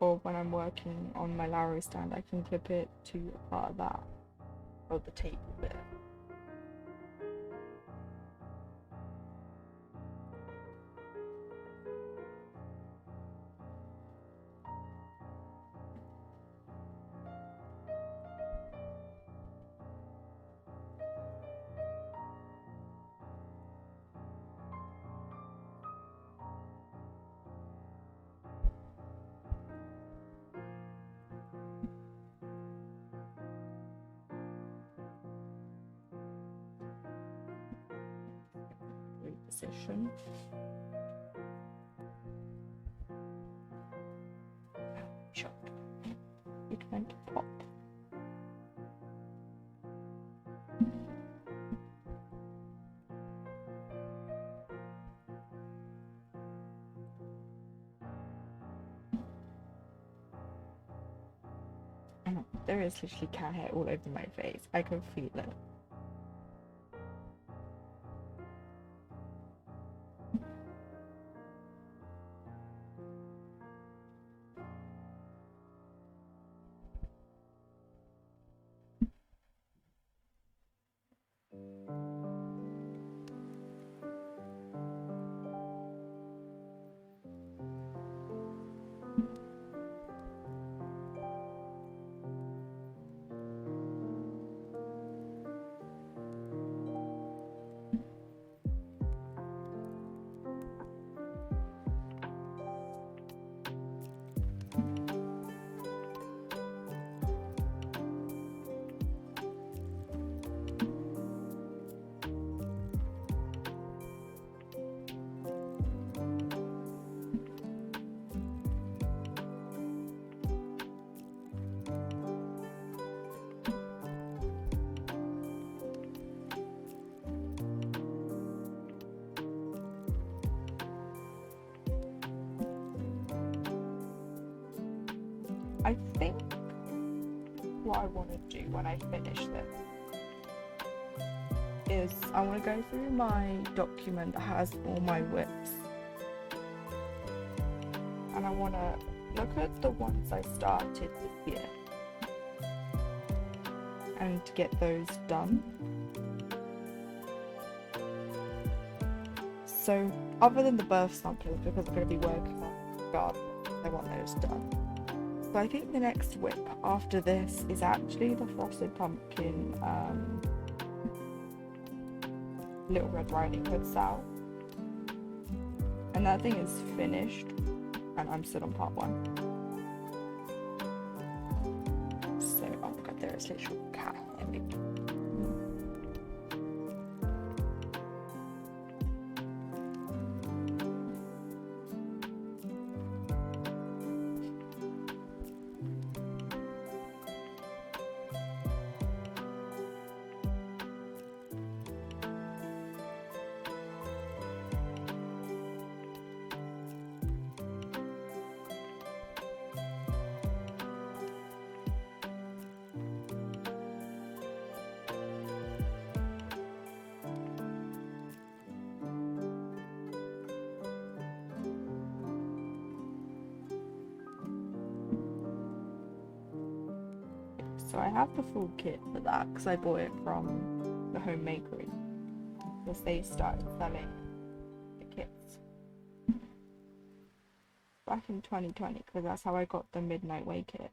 Or when I'm working on my Lowry stand, I can clip it to a part of that, or the table bit. Reposition. Shot. It went pop. There is literally cat hair all over my face. I can feel it. I think what I want to do when I finish this is I want to go through my document that has all my whips, and I want to look at the ones I started this year and get those done. So other than the birth samples, because I'm going to be working on garden, I want those done. So I think the next whip after this is actually the Frosted Pumpkin Little Red Riding Hood sow. And that thing is finished, and I'm still on part 1. So, oh my god, there is literally a cat here. So I have the full kit for that because I bought it from the home makery because they started selling the kits back in 2020 because that's how I got the Midnight Way kit.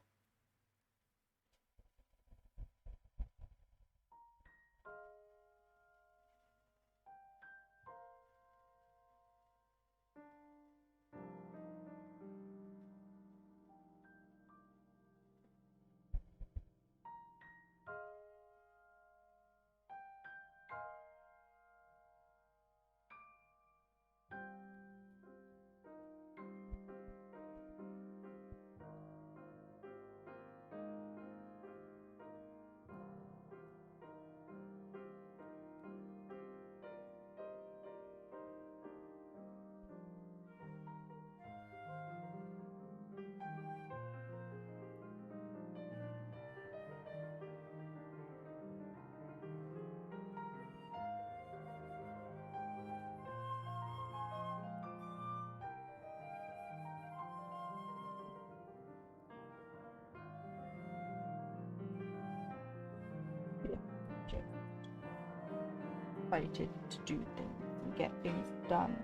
Excited to do things and get things done.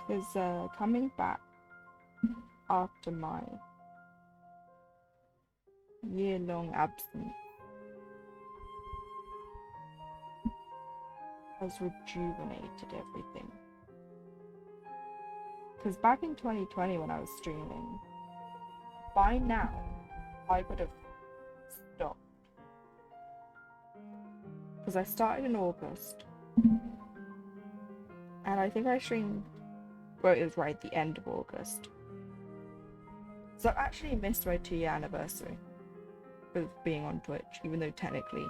Because coming back after my year-long absence has rejuvenated everything. Because back in 2020 when I was streaming, by now I would have stopped. Because I started in August, and I think I streamed, well, it was right at the end of August. So I've actually missed my 2-year anniversary of being on Twitch, even though technically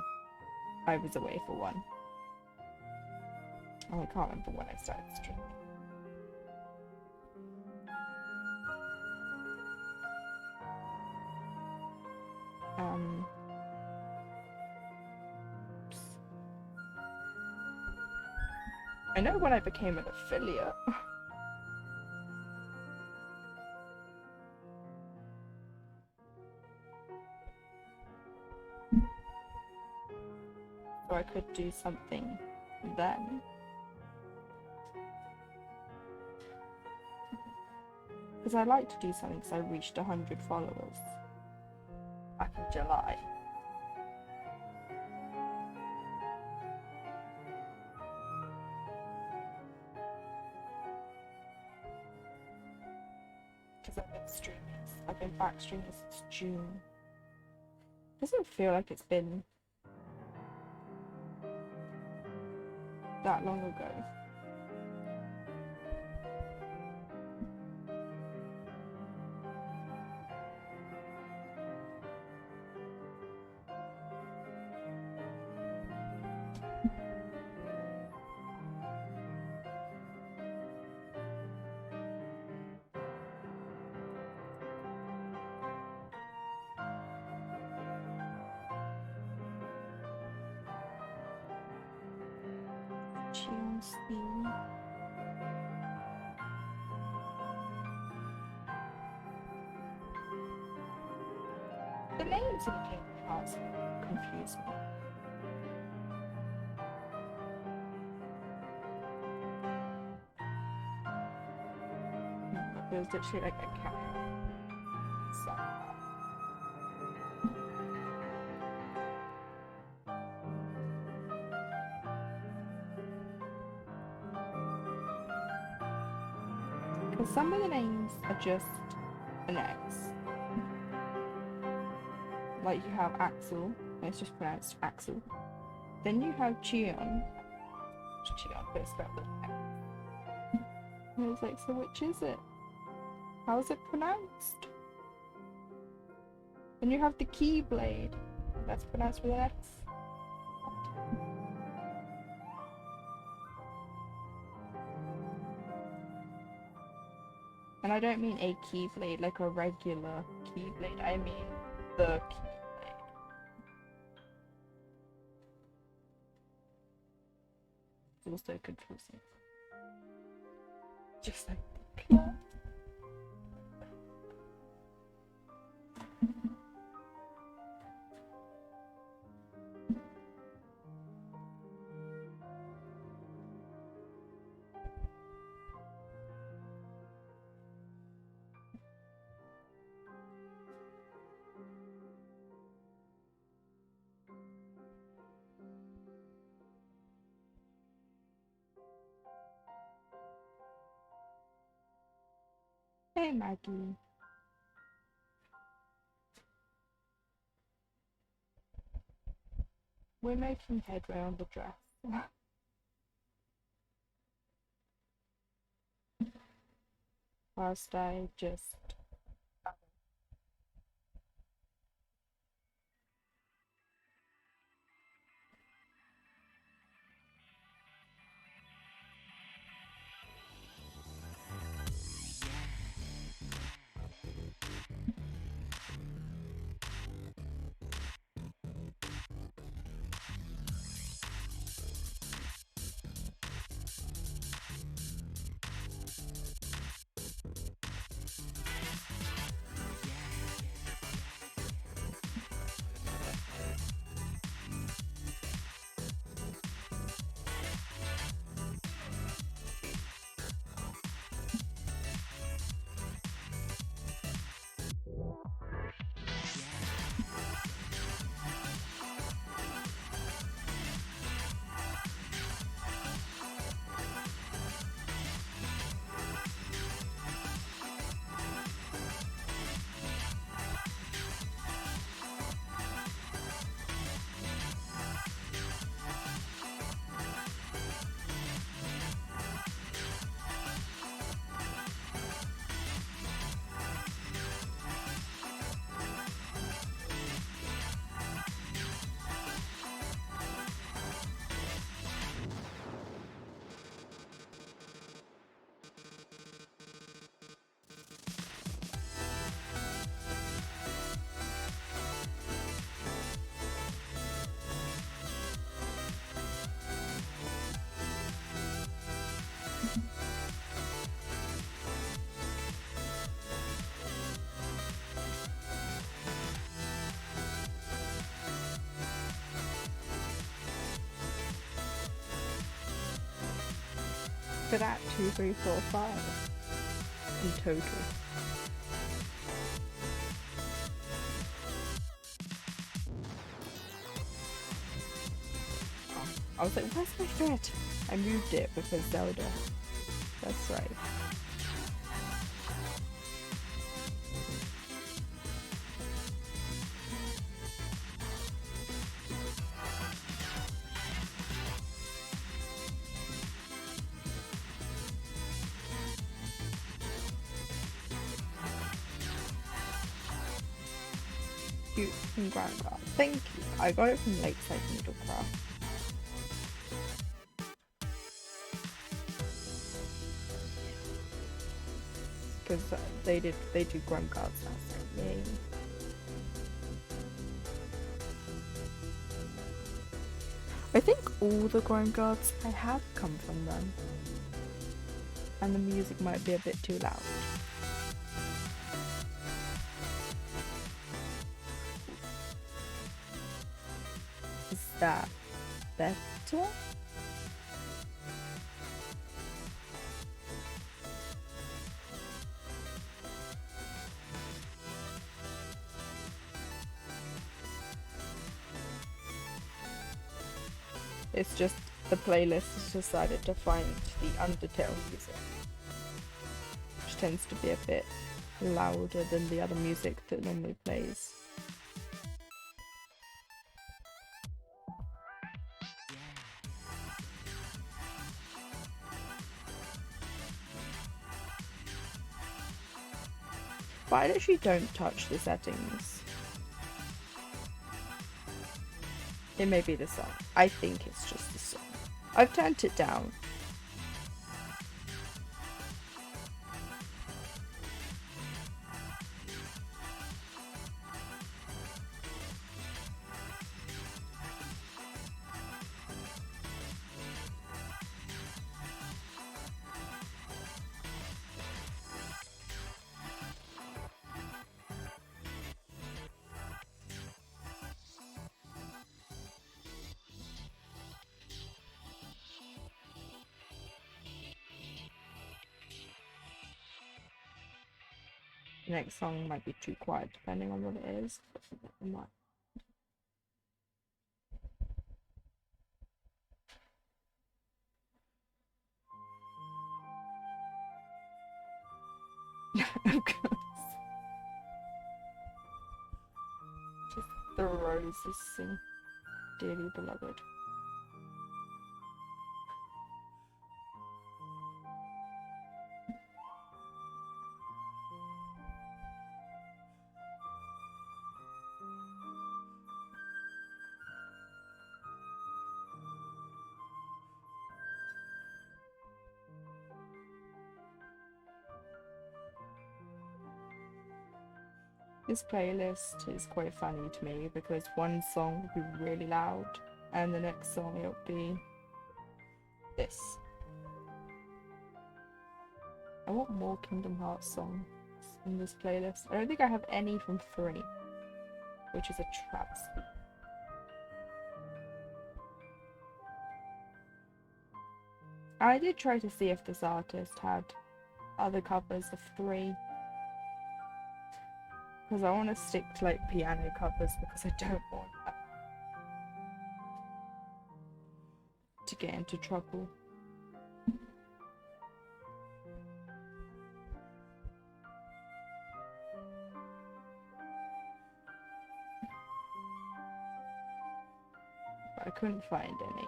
I was away for one. Oh, I can't remember when I started streaming. I know when I became an affiliate. So I could do something then. Because I like to do something because I reached 100 followers back in July. Because I've been streaming, I've been back streaming since June. Doesn't feel like it's been that long ago. The names in King Charles confuse me. It was literally like a cat. So. Because some of the names are just an X. Like you have Axel, and it's just pronounced Axel. Then you have Cheon, but it's spelled with an X. And I was like, so which is it? How is it pronounced? Then you have the Keyblade, that's pronounced with an X. And I don't mean a Keyblade like a regular Keyblade, I mean the Keyblade. also confusing. Just like the plot. Hey Maggie. We're making headway on the dress. Whilst I just for that 2, 3, 4, 5 in total. I was like, where's my thread? I moved it because Zelda. That's right. Cute from Grandpa. Thank you. I got it from Lakeside Needlecraft. Because they do Grime Guards now, so yay. I think all the Grime Guards I have come from them. And the music might be a bit too loud. Is that better? It's just the playlist has decided to find the Undertale music, which tends to be a bit louder than the other music that normally plays. But I literally don't touch the settings. It may be the song. I think it's just the song. I've turned it down. The next song might be too quiet depending on what it is. But it might. Of course. Just the roses sing, dearly beloved. This playlist is quite funny to me because one song will be really loud and the next song it'll be this. I want more Kingdom Hearts songs in this playlist. I don't think I have any from 3, which is a travesty. I did try to see if this artist had other covers of 3. Because I want to stick to like piano covers because I don't want to get into trouble. But I couldn't find any.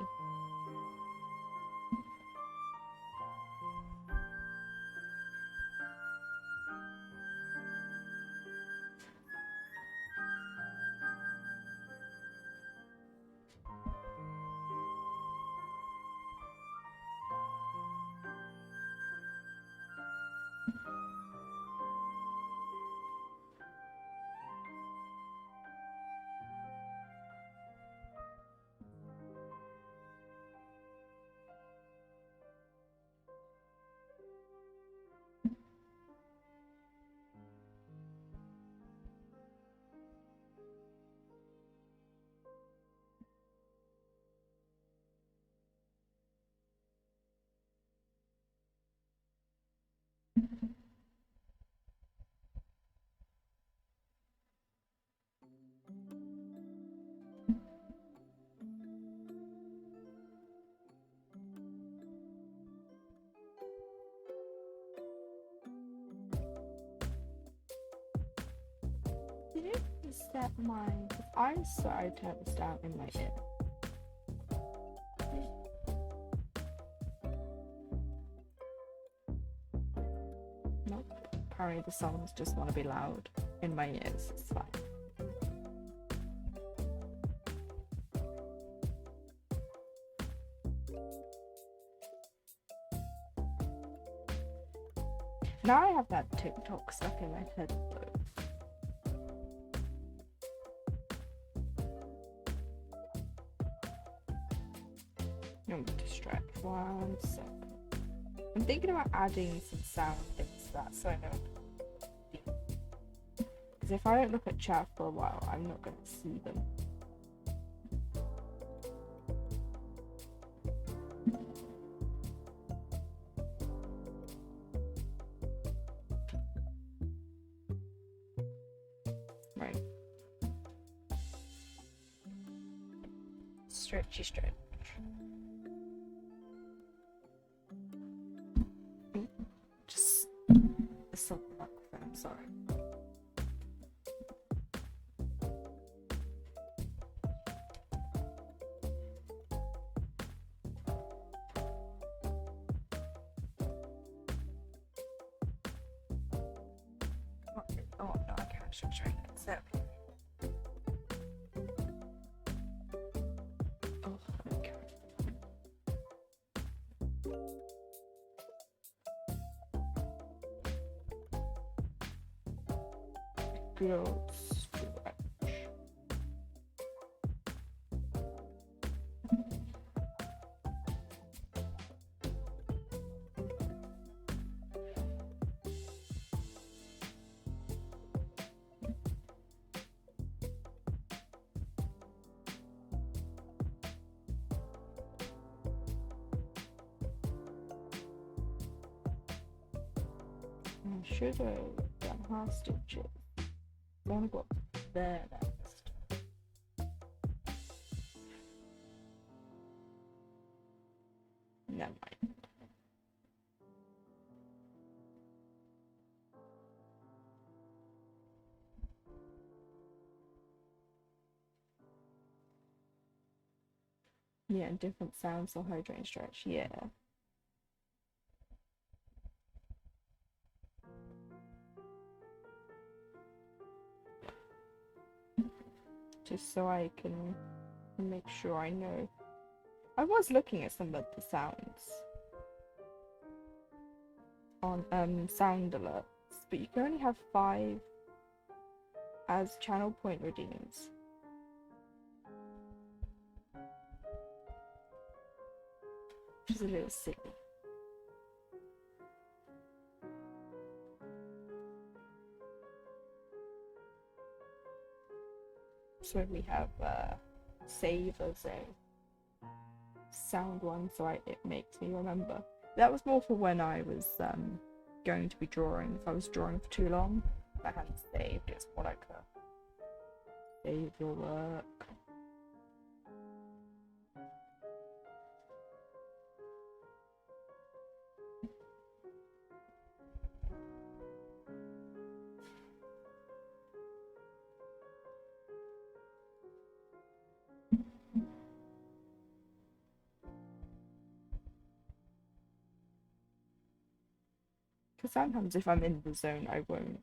Did it set mine? I swear I turned this down in my ear. Nope. Apparently the songs just want to be loud in my ears. It's fine. Now I have that TikTok stuck in my head though. I'm distracted. 1 second. I'm thinking about adding some sound things to that so I know. Because if I don't look at chat for a while, I'm not going to see them. Right. Stretchy stretch. Just a sub microphone, I'm sorry. Oh no, I can't stretch right now. So. Oh, okay. Good old stretch. I should have done stitches. I want to go up there next. Never mind. Yeah, different sounds for hydrate and stretch. Yeah. Just so I can make sure I know. I was looking at some of the sounds on sound alerts, but you can only have 5 as channel point redeems. Which is a little silly. So we have save as a sound one, so it makes me remember. That was more for when I was going to be drawing. If I was drawing for too long, I hadn't saved. It's more like a save your work. Because sometimes if I'm in the zone, I won't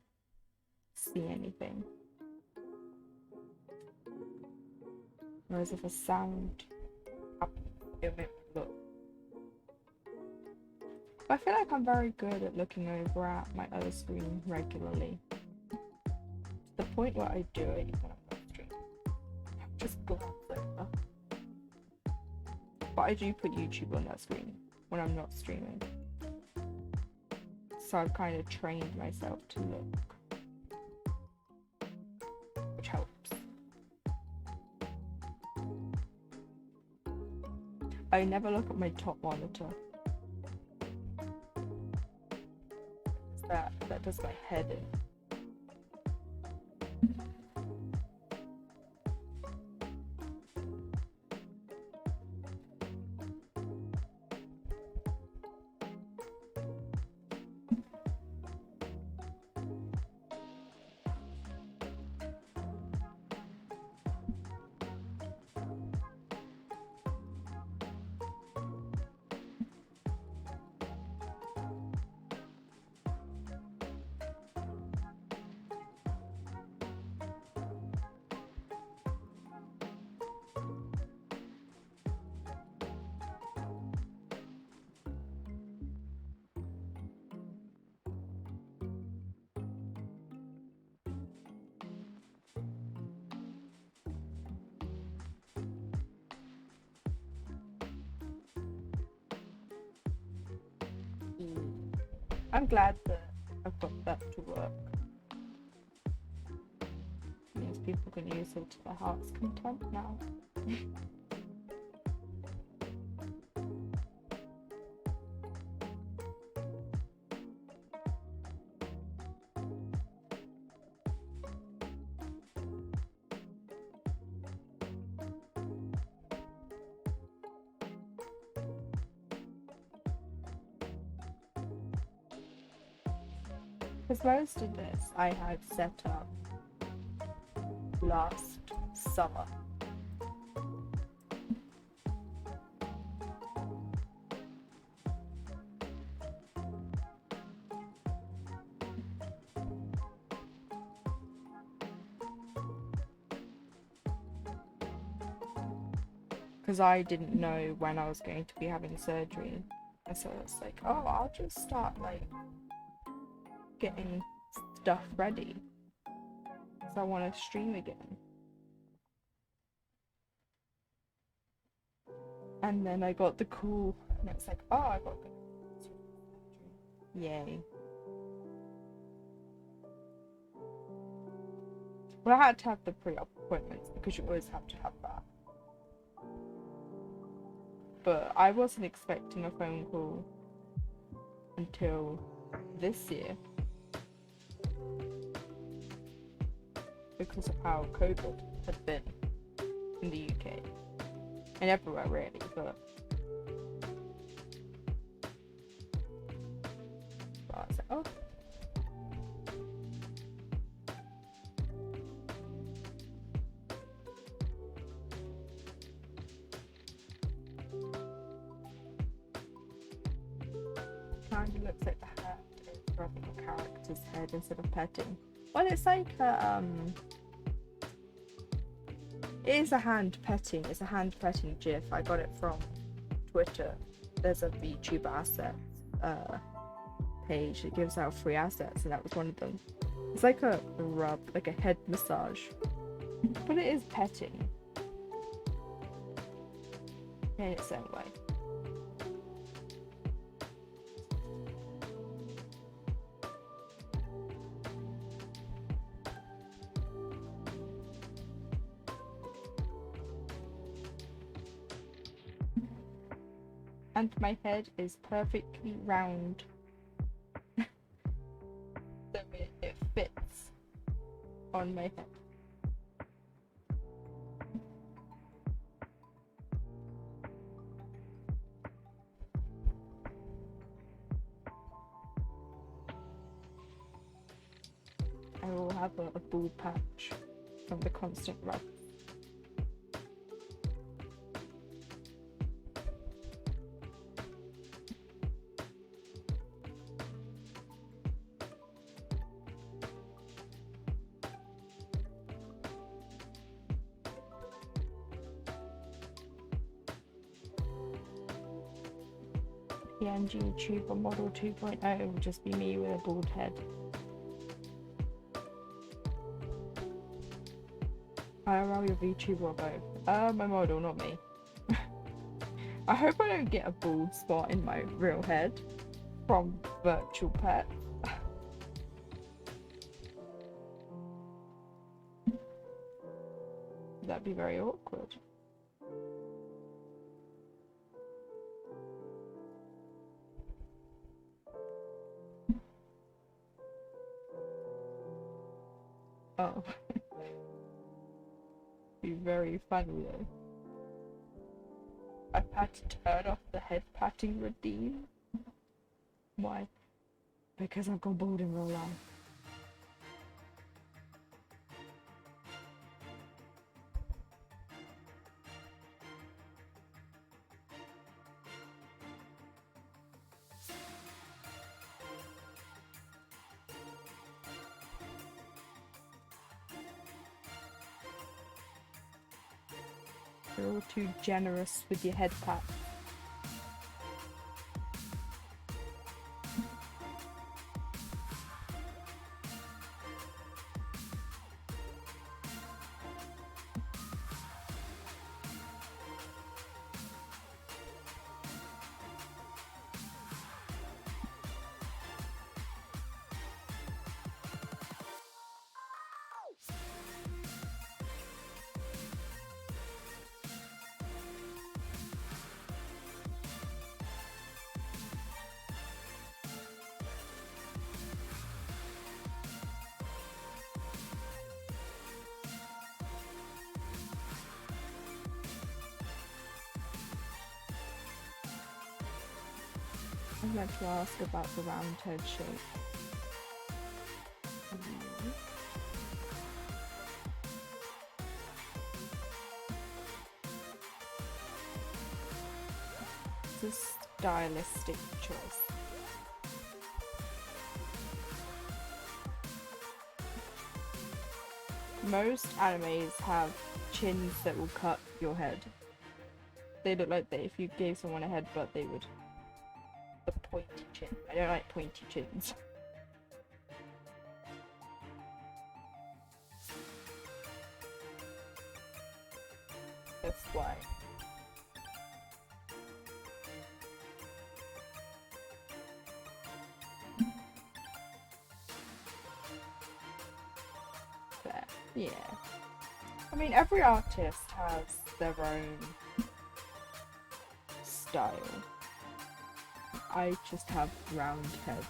see anything. Whereas if a sound happens, it'll make me look. But I feel like I'm very good at looking over at my other screen regularly. To the point where I do it even when I'm not streaming. Just glance over. But I do put YouTube on that screen when I'm not streaming. So I've kind of trained myself to look, which helps. I never look at my top monitor. That does my head in. I'm glad that I've got that to work. It means people can use it to their heart's content now. Because most of this I had set up last summer. Because I didn't know when I was going to be having surgery. And so it's like, oh, I'll just start like getting stuff ready. So I want to stream again. And then I got the call, and it's like, oh, I got surgery. Yay. Well, I had to have the pre-op appointments because you always have to have that. But I wasn't expecting a phone call until this year. because of how COVID had been in the UK and everywhere really, but I was like, oh. Kind of looks like the hand is rubbing a character's head instead of petting. Well, it's like a, it is a hand petting. It's a hand petting GIF. I got it from Twitter. There's a VTuber assets page that gives out free assets, and that was one of them. It's like a rub, like a head massage, but it is petting in its own way. And my head is perfectly round. So it fits on my head. I will have a bald patch from the constant rub. PNG YouTuber model 2.0 will just be me with a bald head. IRL, your VTuber or both? My model, not me. I hope I don't get a bald spot in my real head from virtual pet. That'd be very awkward. Oh. Be very funny though. I've had to turn off the head patting routine. Why? Because I've gone bald in real life. You're all too generous with your head pat. I'd like to ask about the round head shape. It's a stylistic choice. Most animes have chins that will cut your head. They look like if you gave someone a headbutt, they would. The pointy chin. I don't like pointy chins. That's why. There. Yeah. I mean, every artist has their own style. I just have round head.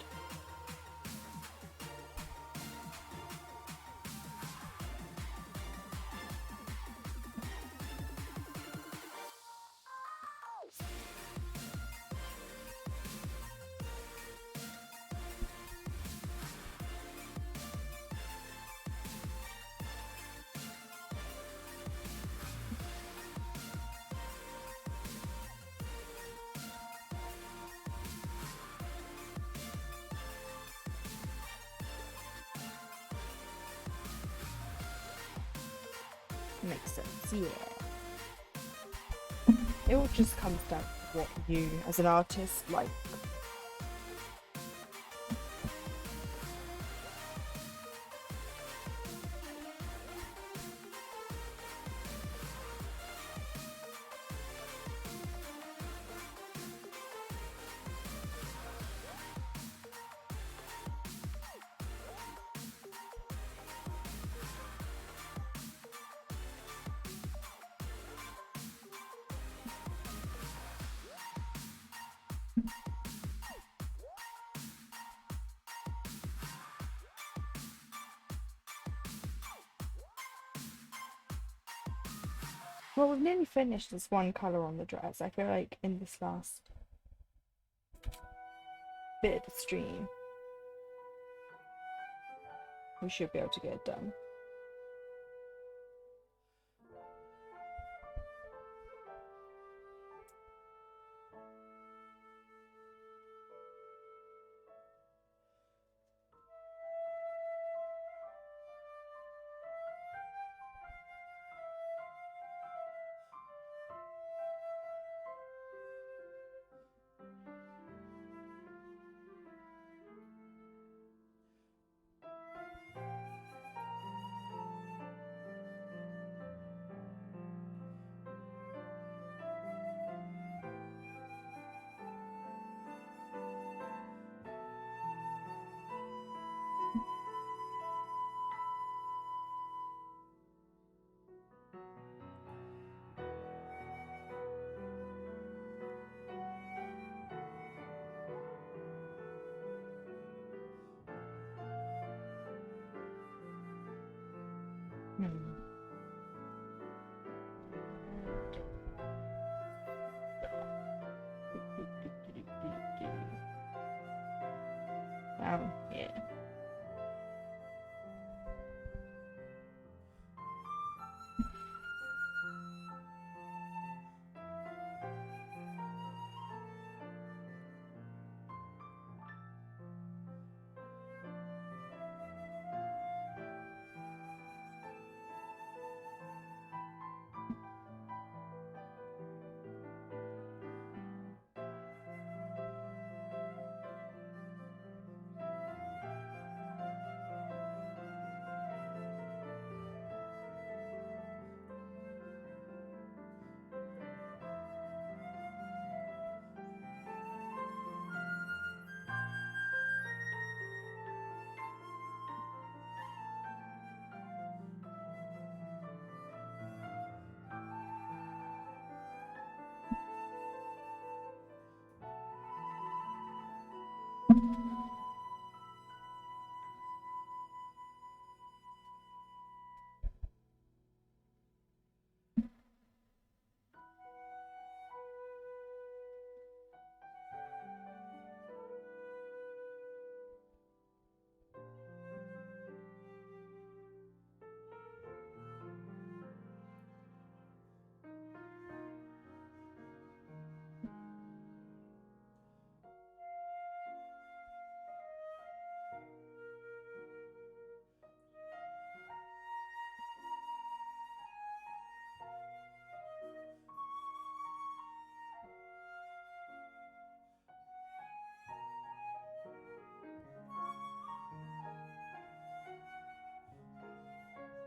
Makes sense, yeah. It all just comes down to what you, as an artist, like. Well, we've nearly finished this one colour on the dress. I feel like in this last bit of the stream, we should be able to get it done. Yeah.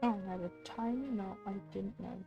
Oh, I had a tiny knot. I didn't know.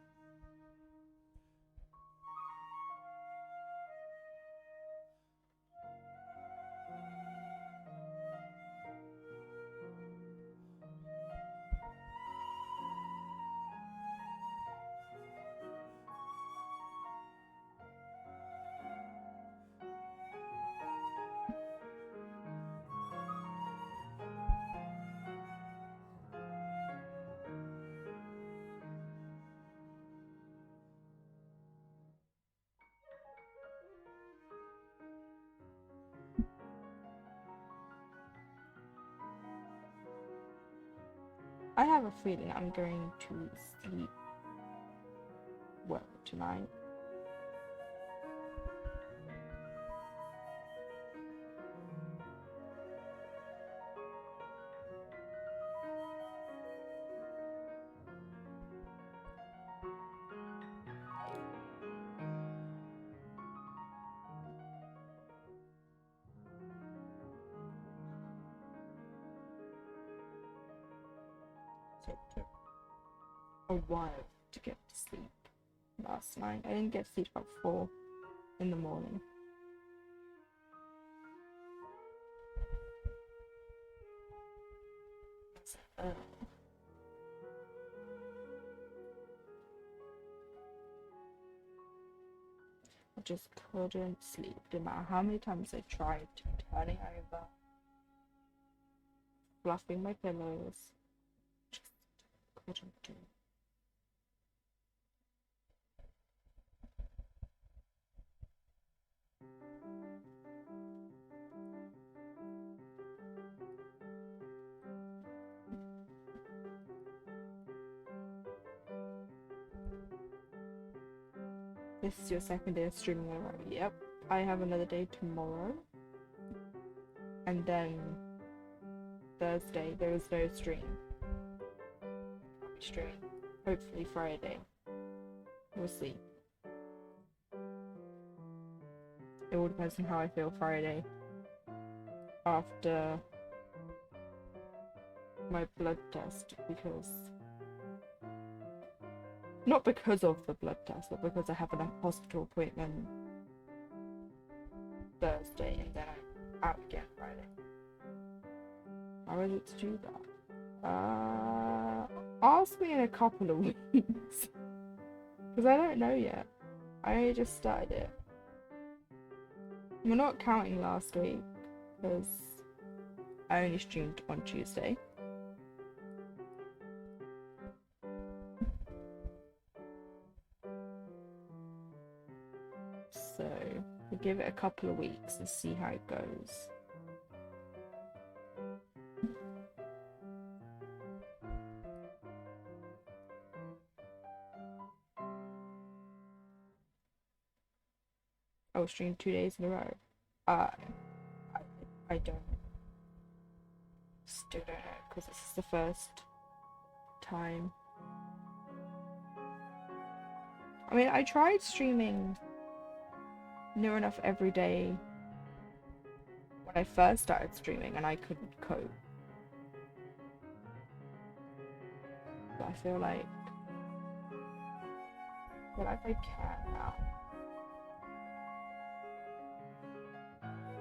I have a feeling I'm going to sleep well tonight. a while to get to sleep last night. I didn't get to sleep about 4 in the morning. I just couldn't sleep. No matter how many times I tried turning over, fluffing my pillows, just couldn't do it. This is your second day of streaming in a row. Yep, I have another day tomorrow. And then Thursday, there is no stream. I'll be streaming. Hopefully Friday. We'll see. It all depends on how I feel Friday. After my blood test, because... Not because of the blood test, but because I have a hospital appointment Thursday and then I'm out again Friday. How is it to do that? Ask me in a couple of weeks. Because I don't know yet. I just started it. We're not counting last week, because I only streamed on Tuesday. So we'll give it a couple of weeks and see how it goes. I will stream 2 days in a row. I don't. Still don't know, because this is the first time. I mean, I tried streaming near enough every day when I first started streaming and I couldn't cope. But I feel like I can now.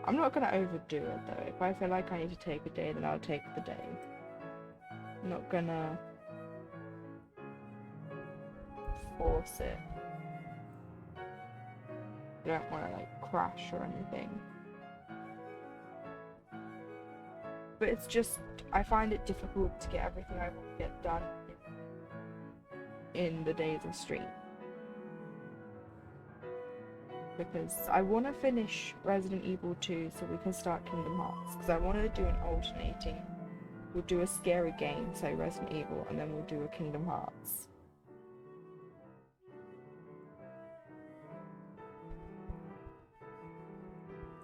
I'm not gonna overdo it though. If I feel like I need to take a day, then I'll take the day. I'm not gonna force it. I don't want to like crash or anything. But it's just, I find it difficult to get everything I want to get done in the days of stream. Because I want to finish Resident Evil 2 so we can start Kingdom Hearts. Because I want to do an alternating. We'll do a scary game, say Resident Evil, and then we'll do a Kingdom Hearts.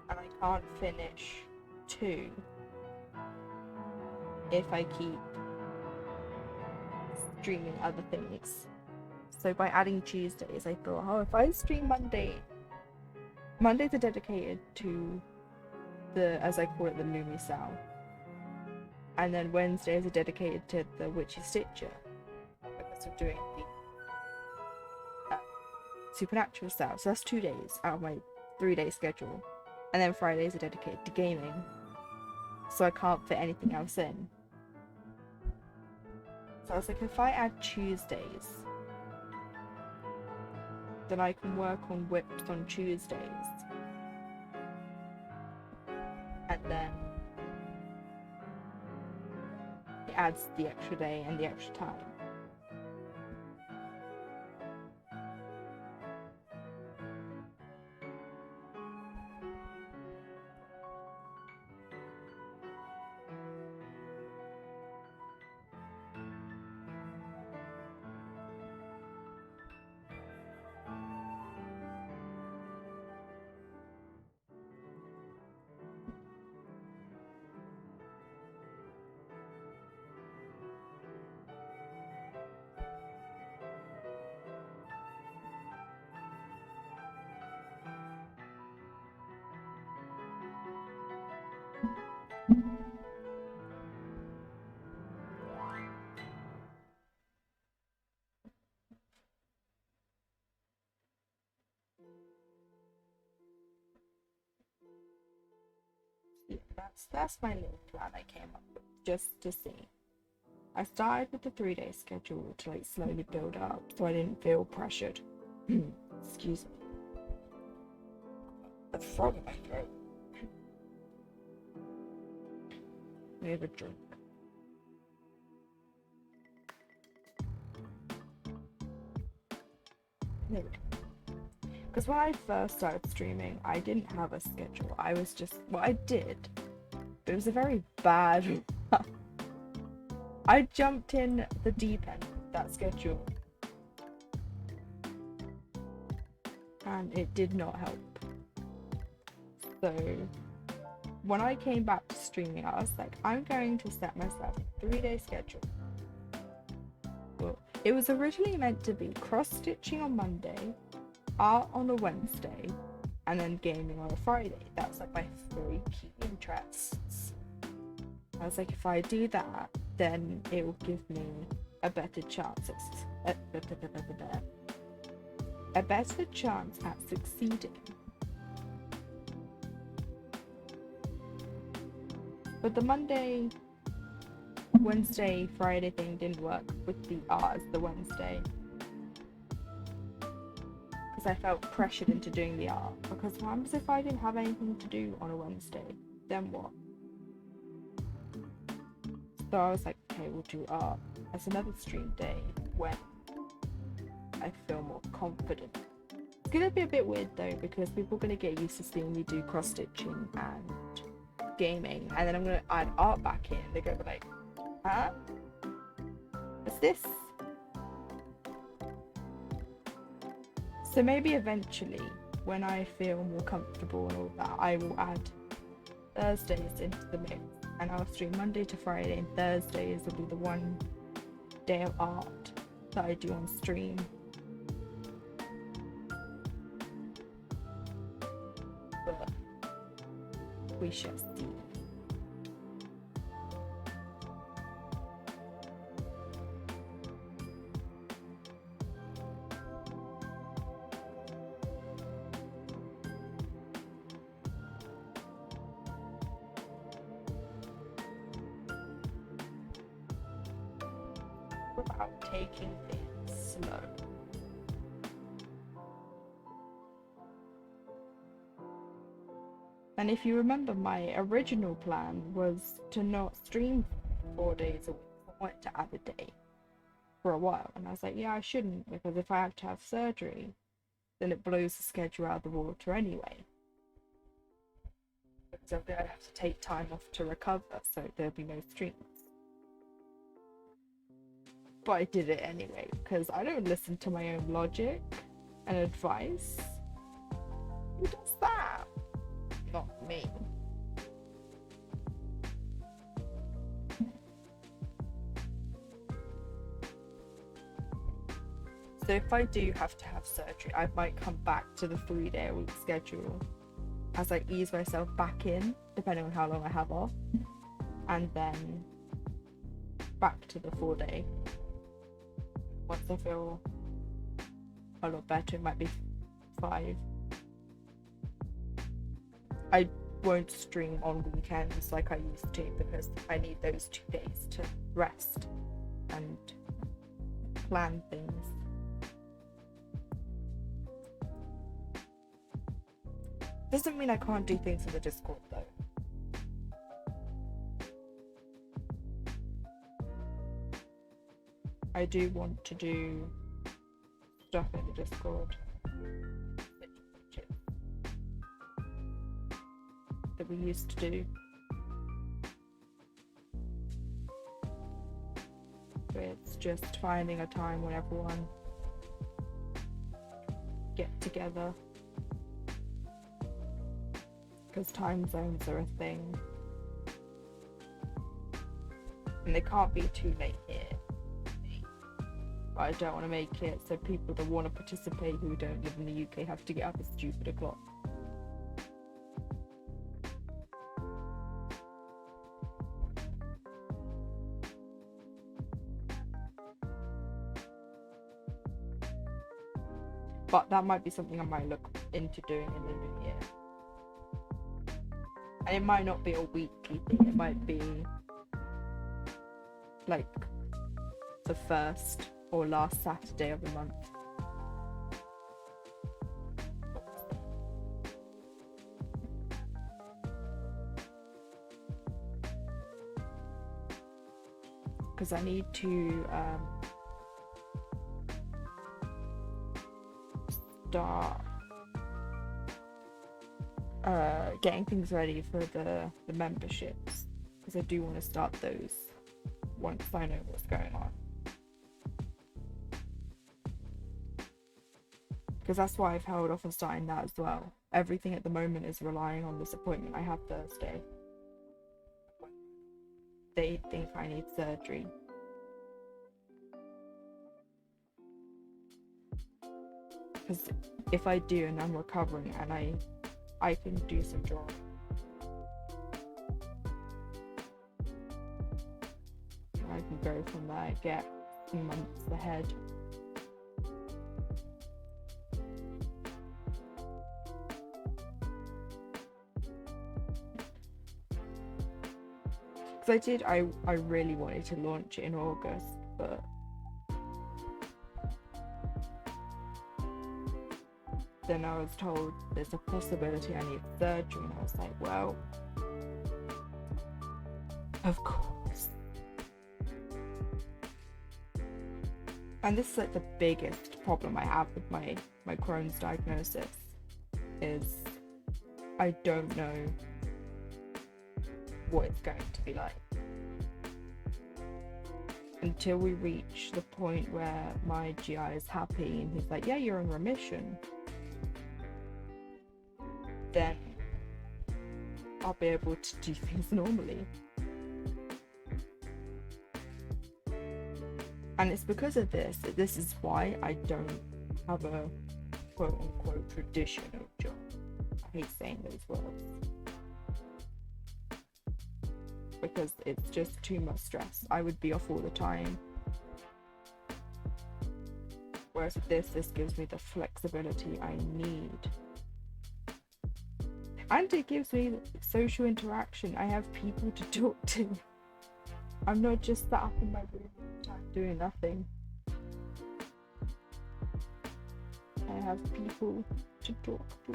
And I can't finish 2 if I keep streaming other things. So by adding Tuesdays, I thought, oh, if I stream Mondays are dedicated to the, as I call it, the Lumisal. And then Wednesdays are dedicated to the Witchy Stitcher, because we're doing the Supernatural style. So that's 2 days out of my 3-day schedule. And then Fridays are dedicated to gaming. So I can't fit anything else in. So I was like, if I add Tuesdays, then I can work on whips on Tuesdays. And then it adds the extra day and the extra time. That's my little plan I came up with, just to see. I started with the 3-day schedule to like slowly build up so I didn't feel pressured. Excuse me. A frog in my throat. We have a drink. Because when I first started streaming, I didn't have a schedule. I was just, well, I did, but it was a very bad. I jumped in the deep end of that schedule, and it did not help. So when I came back to streaming, I was like, I'm going to set myself a 3-day schedule. Well, it was originally meant to be cross-stitching on Monday, art on a Wednesday, and then gaming on a Friday. That's like my 3 key interests. I was like, if I do that, then it will give me a better chance at succeeding. But the Monday, Wednesday, Friday thing didn't work with the art as the Wednesday. Because I felt pressured into doing the art. Because what happens if I didn't have anything to do on a Wednesday? Then what? So I was like, okay, we'll do art as another stream day when I feel more confident. It's gonna be a bit weird though, because people are gonna get used to seeing me do cross stitching and gaming, and then I'm gonna add art back in. They're gonna be like, huh? What's this? So maybe eventually, when I feel more comfortable and all that, I will add Thursdays into the mix, and I'll stream Monday to Friday, and Thursdays will be the one day of art that I do on stream. But we shall see. About taking things slow. And if you remember, my original plan was to not stream 4 days a week. I wanted to add a day for a while, and I was like, yeah, I shouldn't, because if I have to have surgery, then it blows the schedule out of the water anyway. Because I'd have to take time off to recover, so there'll be no streams. But I did it anyway, because I don't listen to my own logic and advice. Who does that? Not me. So if I do have to have surgery, I might come back to the 3-day-a-week schedule as I ease myself back in, depending on how long I have off, and then back to the 4-day. Once I feel a lot better, it might be 5. I won't stream on weekends like I used to, because I need those 2 days to rest and plan things. Doesn't mean I can't do things in the Discord though. I do want to do stuff in the Discord that we used to do. So it's just finding a time when everyone get together, because time zones are a thing, and they can't be too late here. But I don't want to make it so people that want to participate who don't live in the UK have to get up at stupid o'clock. But that might be something I might look into doing in the new year. And it might not be a weekly thing, it might be like the first or last Saturday of the month. Because I need to start getting things ready for the memberships, because I do want to start those once I know what's going on. Because that's why I've held off on starting that as well. Everything at the moment is relying on this appointment I have Thursday. They think I need surgery. Because if I do and I'm recovering and I can do some drawing. I can go from there, get months ahead. Because I really wanted to launch it in August, but then I was told there's a possibility I need surgery, and I was like, well, of course. And this is like the biggest problem I have with my Crohn's diagnosis, is I don't know what it's going to be like until we reach the point where my GI is happy and he's like, yeah, you're in remission. Then I'll be able to do things normally. And it's because of this is why I don't have a quote unquote traditional job. I hate saying those words, because it's just too much stress. I would be off all the time. Whereas with this gives me the flexibility I need. And it gives me social interaction. I have people to talk to. I'm not just sat up in my room doing nothing. I have people to talk to.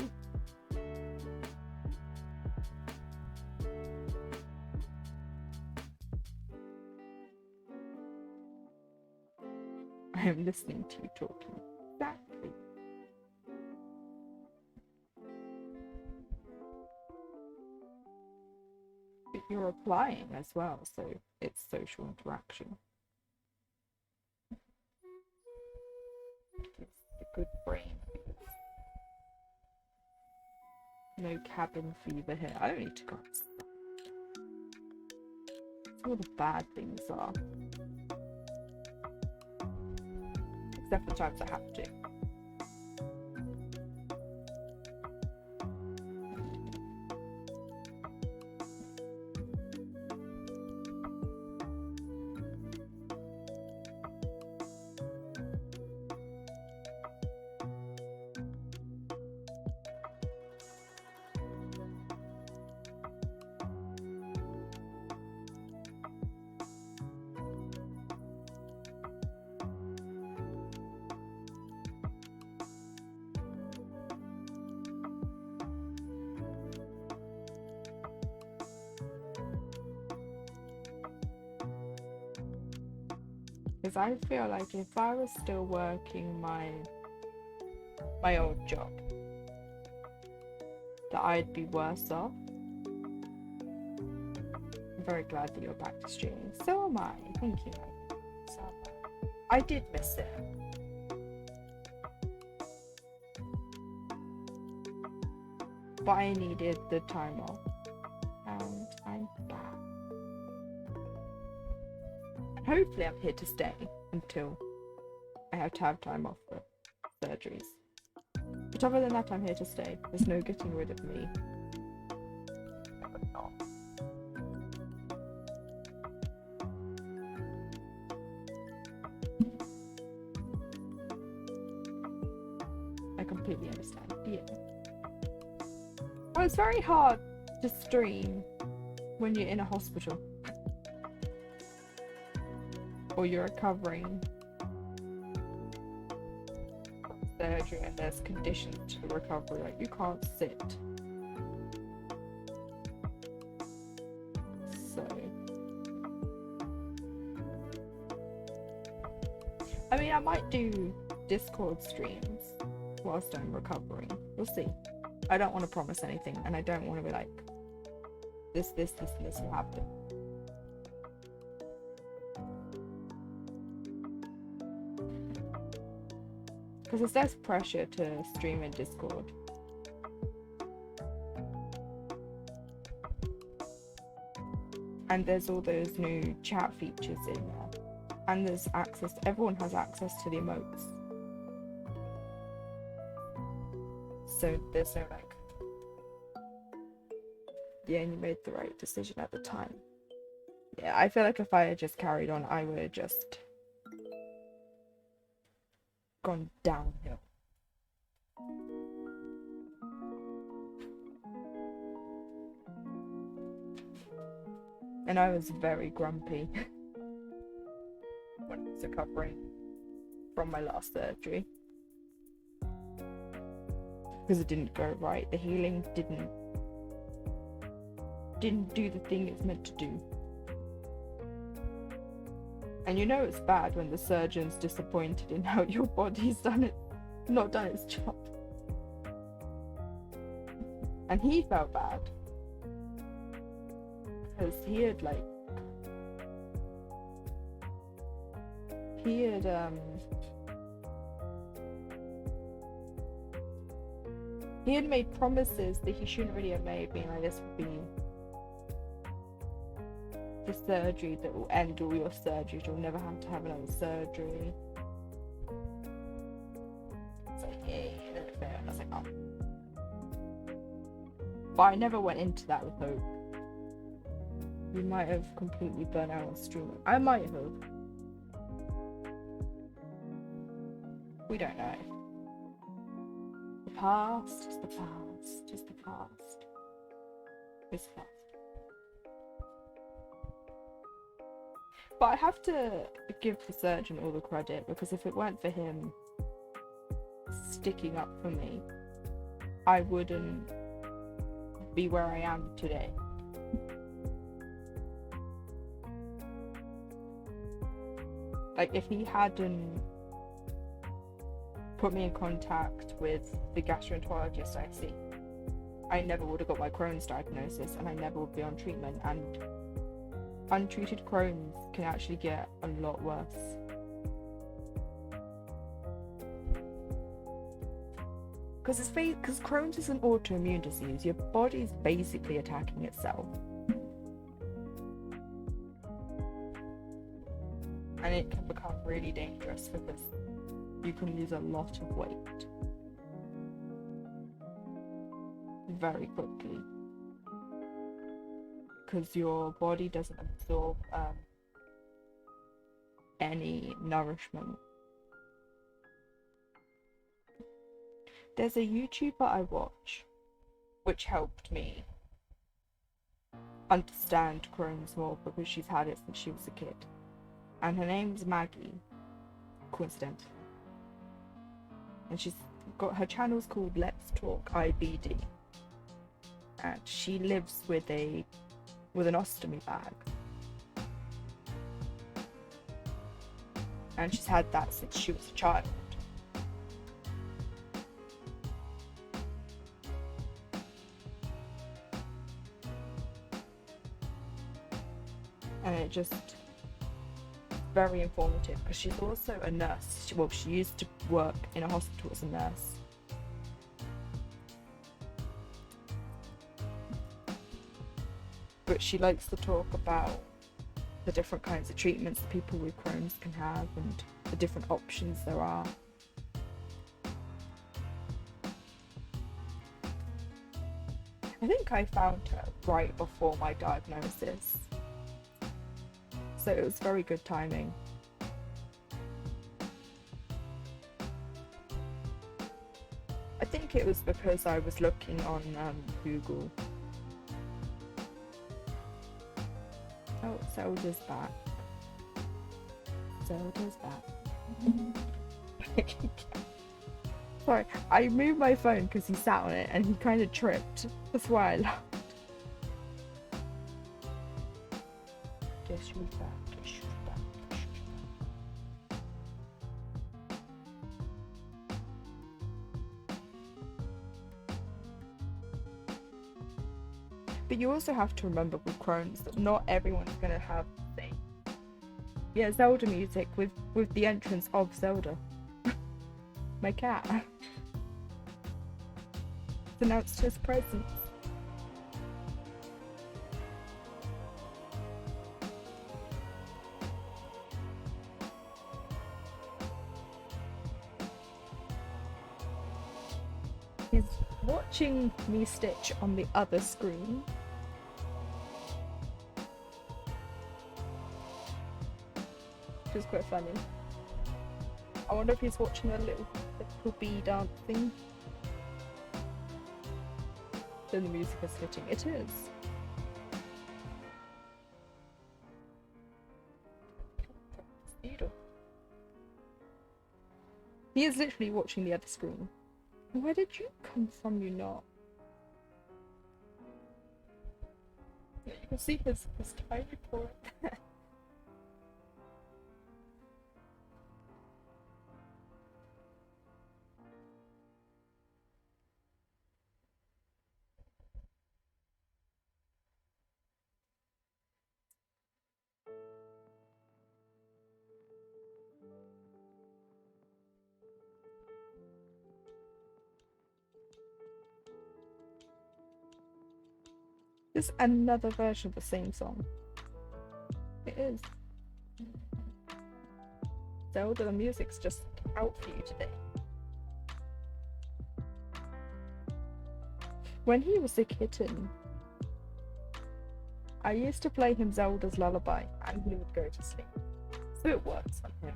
I am listening to you talking. Exactly. But you're replying as well, so it's social interaction. It's a good brain. No cabin fever here. I don't need to go outside. That's all the bad things are. Except for the times I have to. Because I feel like if I was still working my old job, that I'd be worse off. I'm very glad that you're back to streaming. So am I. Thank you. So I did miss it. But I needed the time off. And I'm back. Hopefully I'm here to stay until I have to have time off for surgeries. But other than that, I'm here to stay. There's no getting rid of me. Not. I completely understand. Yeah. Oh, it's very hard to stream when you're in a hospital or you're recovering from surgery and there's conditions to the recovery, like you can't sit. So I mean, I might do Discord streams whilst I'm recovering. We'll see. I don't want to promise anything, and I don't want to be like, this will happen. Because there's less pressure to stream in Discord. And there's all those new chat features in there. And there's access, everyone has access to the emotes. So there's no like, yeah, you made the right decision at the time. Yeah, I feel like if I had just carried on, I would have just gone downhill. And I was very grumpy when I was recovering from my last surgery. Because it didn't go right. The healing didn't do the thing it's meant to do. And you know it's bad when the surgeon's disappointed in how your body's not done its job. And he felt bad. Because he had made promises that he shouldn't really have made, being like, this would be the surgery that will end all your surgeries, you'll never have to have another surgery. It's like, yay, and then it failed, and I was like, oh. But I never went into that with hope. We might have completely burnt out on streaming. I might have. We don't know. The past is the past, is the past. It's past. But I have to give the surgeon all the credit, because if it weren't for him sticking up for me, I wouldn't be where I am today. Like, if he hadn't put me in contact with the gastroenterologist I see, I never would have got my Crohn's diagnosis, and I never would be on treatment. And untreated Crohn's can actually get a lot worse. Because Crohn's is an autoimmune disease, your body's basically attacking itself. And it can become really dangerous because you can lose a lot of weight very quickly, because your body doesn't absorb any nourishment. There's a YouTuber I watch which helped me understand Crohn's more, because she's had it since she was a kid, and her name's Maggie, coincidentally, and she's got, her channel's called Let's Talk IBD, and she lives with an ostomy bag, and she's had that since she was a child. And it just very informative, because she's also a nurse. She used to work in a hospital as a nurse. But she likes to talk about the different kinds of treatments that people with Crohn's can have and the different options there are. I think I found her right before my diagnosis, so it was very good timing. I think it was because I was looking on Google Zelda's back. Zelda's back. Sorry, I moved my phone because he sat on it and he kind of tripped. That's why I laughed. Guess she's back. Guess she's back. Guess she's back. But you also have to remember with Crohn's that not everyone's gonna have the same. Yeah, Zelda music with the entrance of Zelda. My cat. It's announced his presence. He's watching me stitch on the other screen. Which is quite funny. I wonder if he's watching a little bee dancing. Then the music is hitting. It is. He is literally watching the other screen. Where did you come from, you not? You can see his tiny paw. It's another version of the same song. It is. Zelda, the music's just out for you today. When he was a kitten, I used to play him Zelda's Lullaby and he would go to sleep. So it works on him.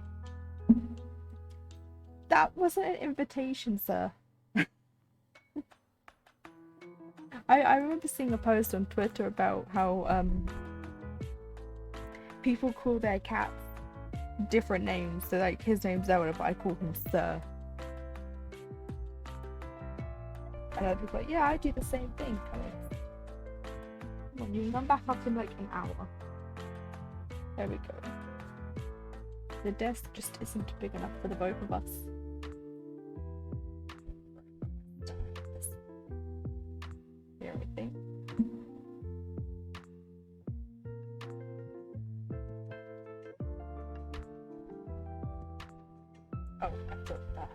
That wasn't an invitation, sir. I remember seeing a post on Twitter about how people call their cats different names. So like his name's Zelda, but I call him Sir. And I'd be like, yeah, I do the same thing. Come on, you can come back up in like an hour. There we go. The desk just isn't big enough for the both of us. Everything. Oh, I thought that.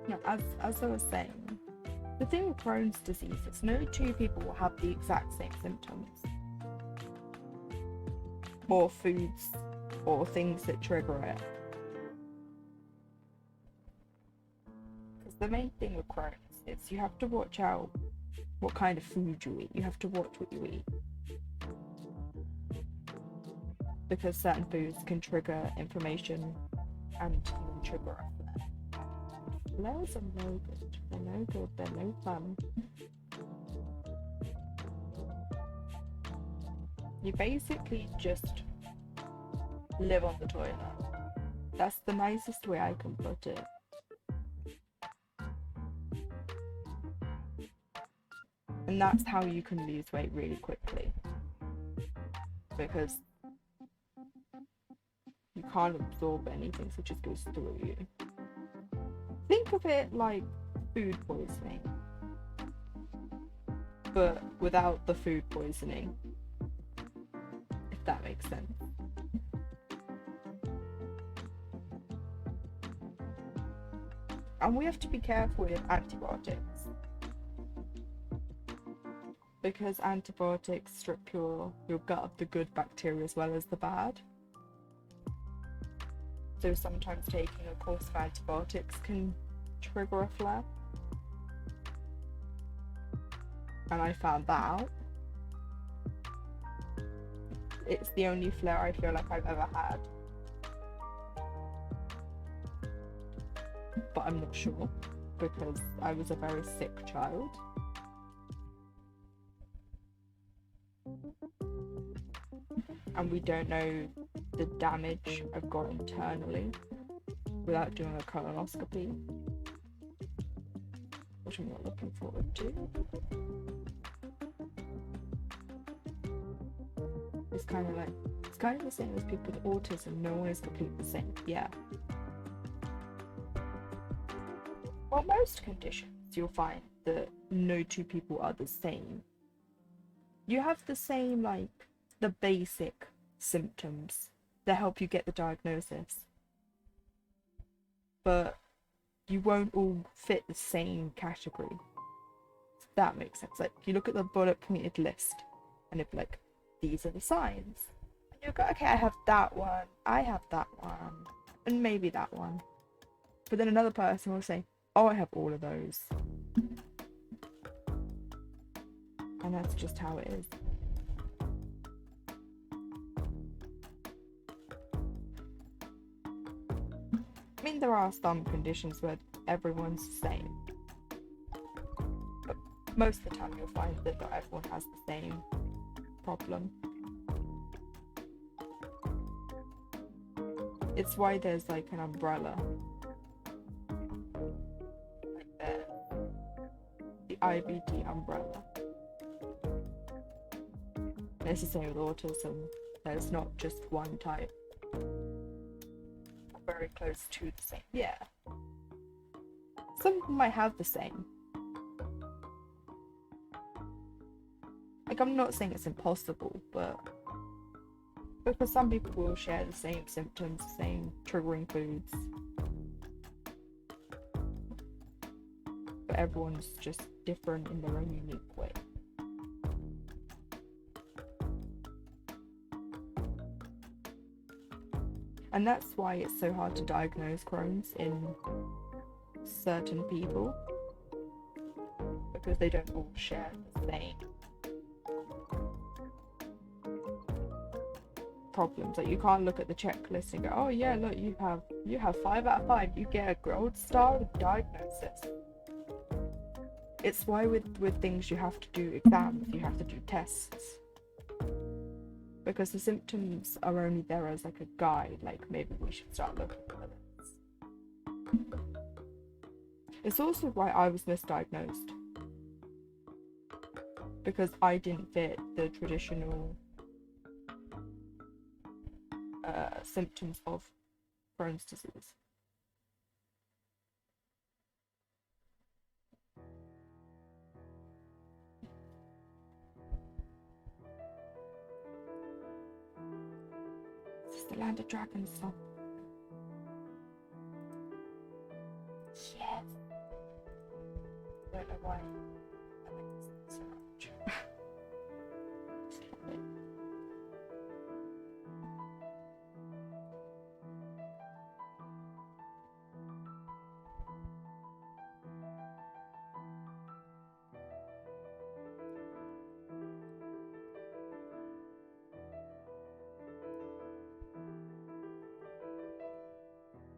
No, as I was saying, the thing with Crohn's disease is no two people will have the exact same symptoms, or foods, or things that trigger it. The main thing with Crohn's is you have to watch out what kind of food you eat. You have to watch what you eat. Because certain foods can trigger inflammation and even trigger a flare. Flares are no good. They're no good. They're no fun. You basically just live on the toilet. That's the nicest way I can put it. And that's how you can lose weight really quickly. Because you can't absorb anything, so it just goes through you. Think of it like food poisoning, but without the food poisoning, if that makes sense. And we have to be careful with antibiotics. Because antibiotics strip your gut of the good bacteria as well as the bad. So sometimes taking a course of antibiotics can trigger a flare. And I found that out. It's the only flare I feel like I've ever had. But I'm not sure. because I was a very sick child. And we don't know the damage I've got internally without doing a colonoscopy, which I'm not looking forward to. It's kind of the same as people with autism. No one is completely the same. Yeah. Well, most conditions you'll find that no two people are the same. You have the same, like, the basic symptoms that help you get the diagnosis, but you won't all fit the same category. If that makes sense. Like, you look at the bullet pointed list and it'd be like, these are the signs, and you'll go, okay, I have that one, I have that one, and maybe that one. But then another person will say, oh, I have all of those. And that's just how it is. I mean, there are some conditions where everyone's the same, but most of the time you'll find that not everyone has the same problem. It's why there's like an umbrella, like the IBD umbrella. And it's the same with autism. There's not just one type. Very close to the same. Yeah. Some of them might have the same. Like, I'm not saying it's impossible, but because some people will share the same symptoms, the same triggering foods. But everyone's just different in their own unique way. And that's why it's so hard to diagnose Crohn's in certain people, because they don't all share the same problems. Like, you can't look at the checklist and go, oh yeah, look, you have 5 out of 5, you get a gold star with diagnosis. It's why with things you have to do exams, you have to do tests. Because the symptoms are only there as like a guide, like maybe we should start looking for this. It's also why I was misdiagnosed, because I didn't fit the traditional symptoms of Crohn's disease. The land of dragons song. Yes. I don't know why I like this so much. Just love it.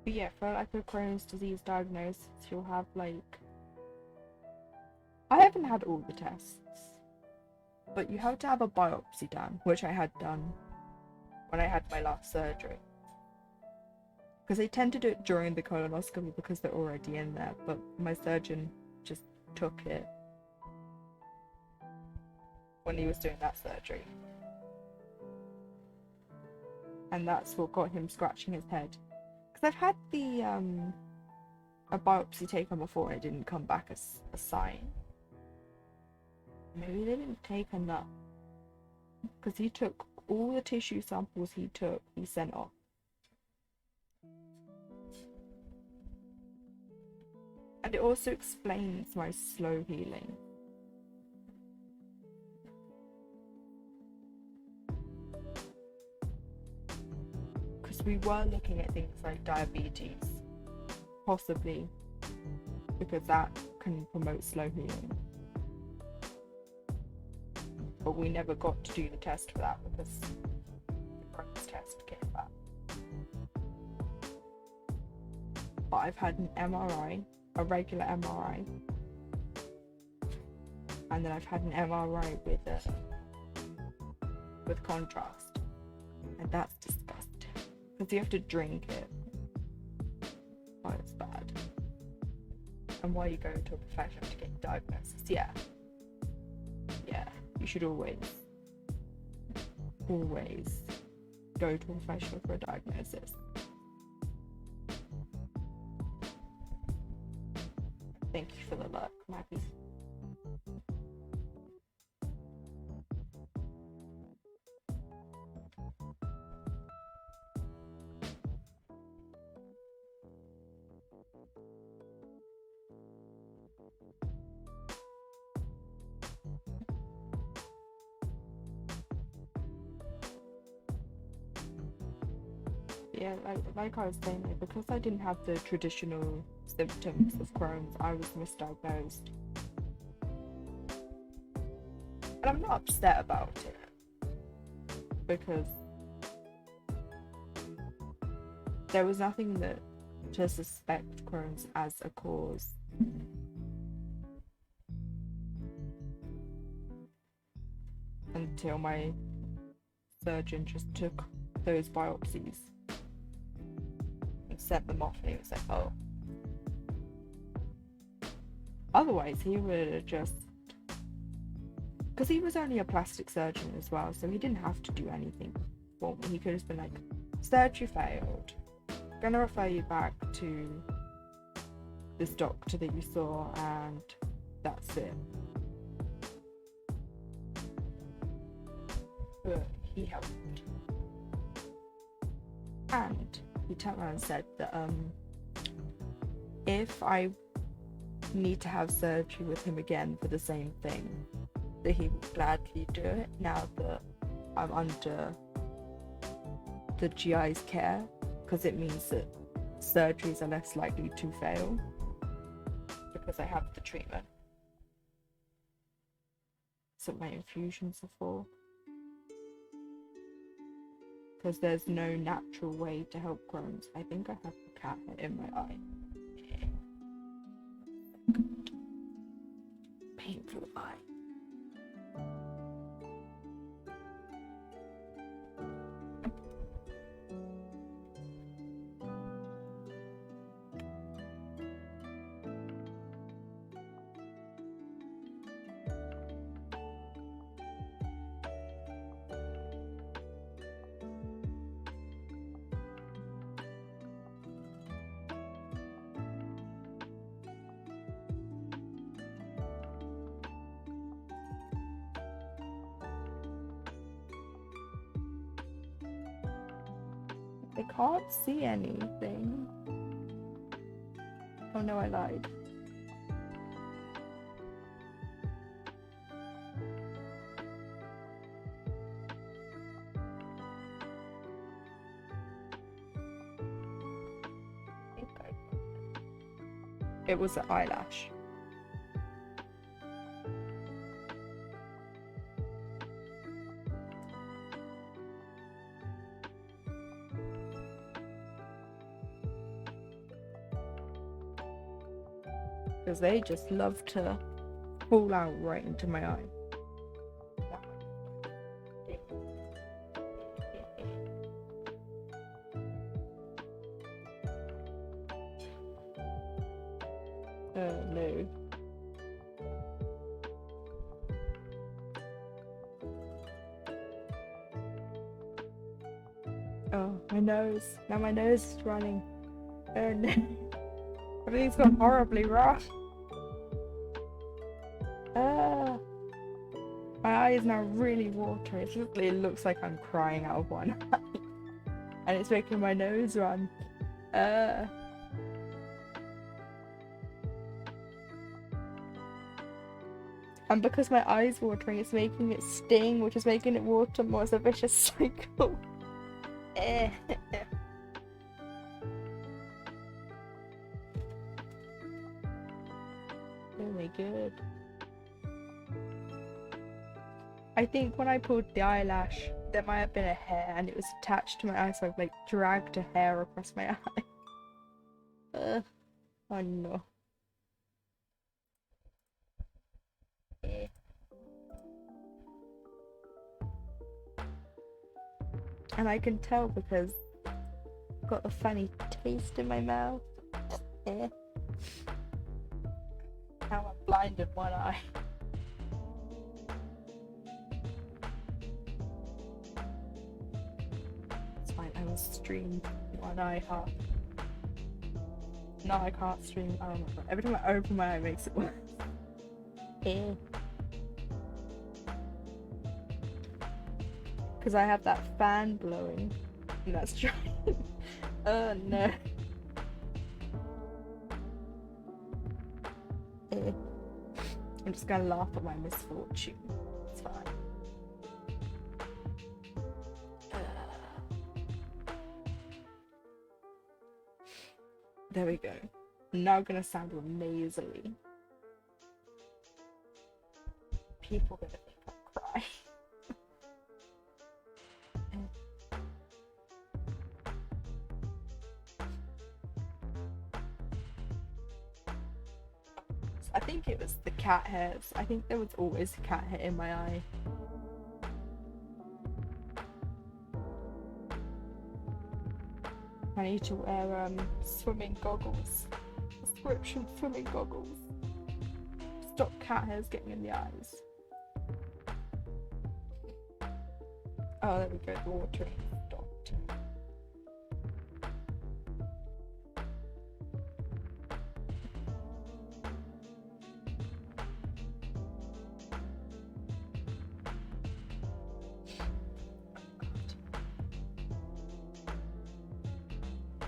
But yeah, for like a Crohn's disease diagnosis, you'll have like, I haven't had all the tests, but you have to have a biopsy done, which I had done when I had my last surgery. Because they tend to do it during the colonoscopy because they're already in there, but my surgeon just took it when he was doing that surgery. And that's what got him scratching his head. I've had the a biopsy taken before and it didn't come back as a sign. Maybe they didn't take enough, because he took all the tissue samples he sent off. And it also explains my slow healing. We were looking at things like diabetes, possibly, because that can promote slow healing. But we never got to do the test for that because the Crohn's test came back. But I've had an MRI a regular MRI, and then I've had an MRI with contrast, and that's disgusting because you have to drink it. Oh, it's bad. And why you go to a professional to get a diagnosis? Yeah, you should always go to a professional for a diagnosis. Thank you for the luck, Maggie. Yeah, like I was saying, because I didn't have the traditional symptoms of Crohn's, I was misdiagnosed. And I'm not upset about it, because there was nothing to suspect Crohn's as a cause. Until my surgeon just took those biopsies and sent them off, and he was like, oh. Otherwise, he would have just... Because he was only a plastic surgeon as well, so he didn't have to do anything for me. He could have been like, surgery failed. Gonna refer you back to this doctor that you saw, and that's it. But he helped. And he turned around and said that if I need to have surgery with him again for the same thing, that he would gladly do it now that I'm under the GI's care, because it means that surgeries are less likely to fail because I have the treatment. So my infusions are for. Because there's no natural way to help Crohn's. I think I have a cat in my eye. Painful eye. I can't see anything. Oh no, I lied. It was an eyelash. Because they just love to fall out right into my eye. Oh no. Oh, my nose. Now my nose is running. Oh no. Everything's gone horribly wrong. My eye is now really watery. It looks like I'm crying out of one eye. And it's making my nose run. And because my eye's watering, it's making it sting, which is making it water more. It's a vicious cycle. Really good. I think when I pulled the eyelash, there might have been a hair and it was attached to my eye, so I've like dragged a hair across my eye. Oh no. Eh. And I can tell because I've got a funny taste in my mouth. Eh. Now I'm blind in one eye. It's fine, I will stream one eye half. No, I can't stream. Oh my god. Every time I open my eye, it makes it worse. Eh. Because I have that fan blowing. And that's trying. Oh no. Eh. I'm just gonna laugh at my misfortune. It's fine. There we go. I'm now gonna sound nasally. People are gonna think I'm crying. I think it was the cat hairs. I think there was always a cat hair in my eye. I need to wear swimming goggles. Prescription swimming goggles. Stop cat hairs getting in the eyes. Oh, there we go. The watering stopped.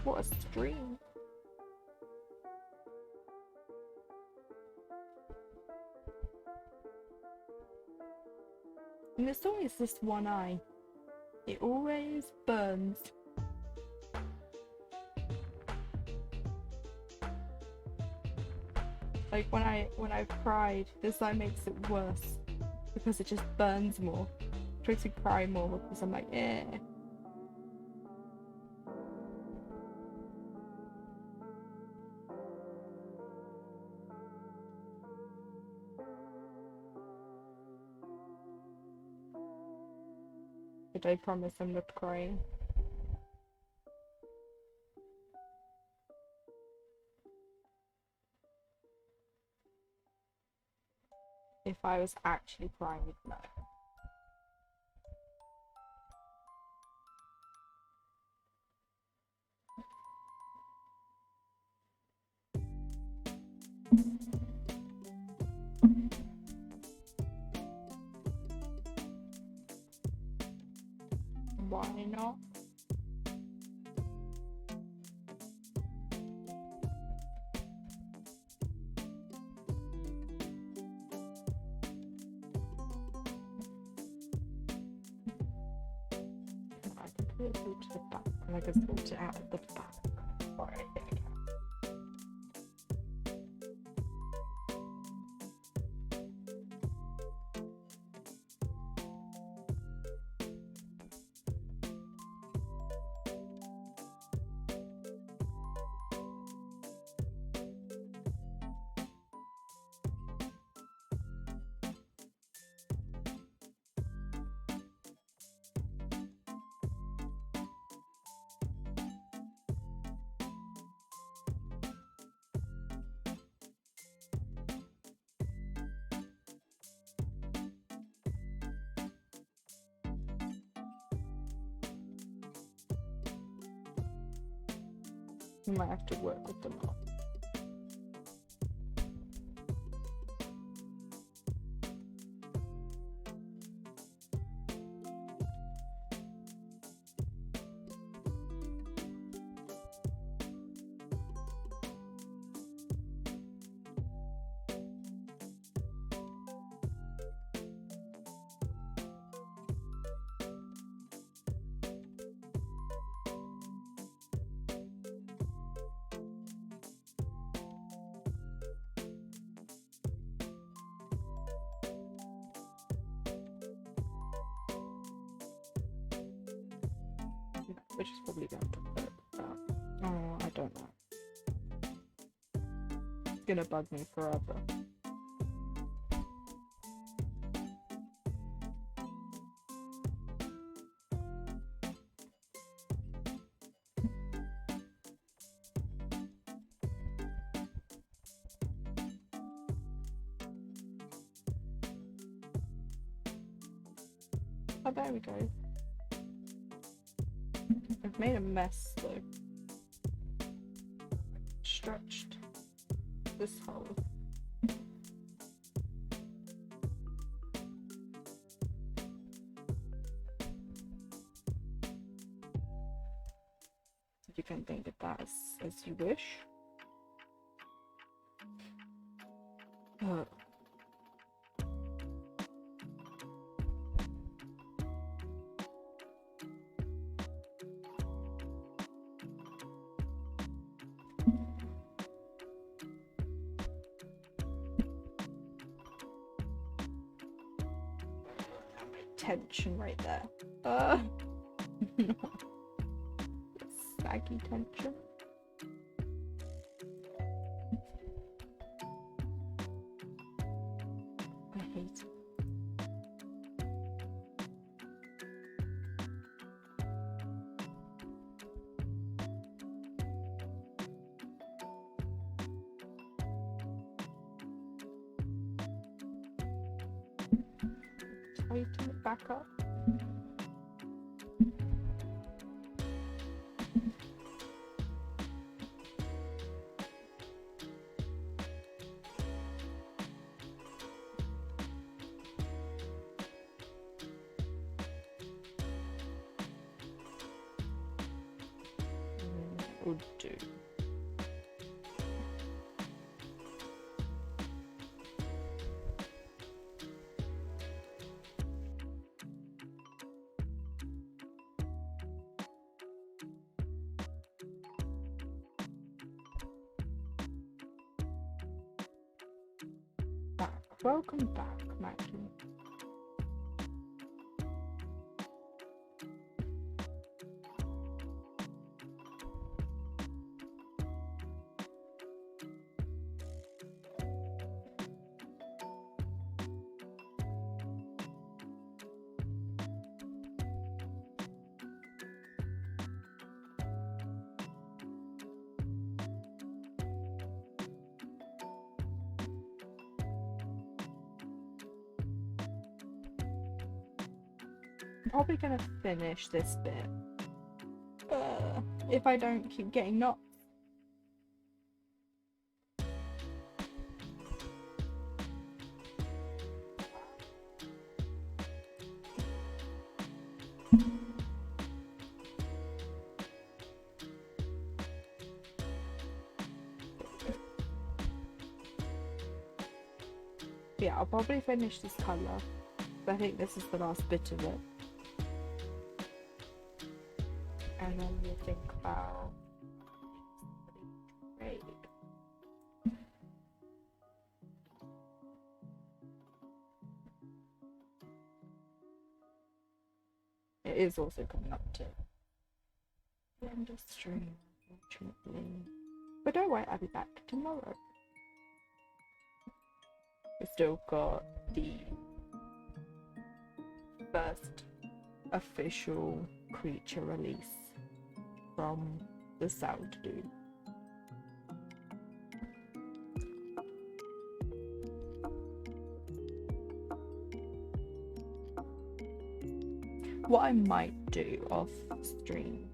What a stream. And there's always this one eye. It always burns. Like when I've cried, this eye makes it worse because it just burns more. It makes me cry more because I'm like, eh. But I promise I'm not crying. If I was actually crying, you'd know. Why not? I can put it through to the back, and I can sort it out at the back. Or anything. You might have to work with them all. Which is probably going to hurt. Oh, I don't know. It's gonna bug me forever. Oh, there we go. I've made a mess though. Stretched this hole. You can think of that as you wish. Tension right there. No. Saggy tension. I hate it. Tighten it back up. Would do. Welcome back, Maggie. Probably gonna finish this bit if I don't keep getting knots. Yeah, I'll probably finish this colour. I think this is the last bit of it. And then we'll think about grade. It is also coming up to the end of stream, unfortunately. But don't worry, I'll be back tomorrow. We've still got the first official creature release from the South do. What I might do off stream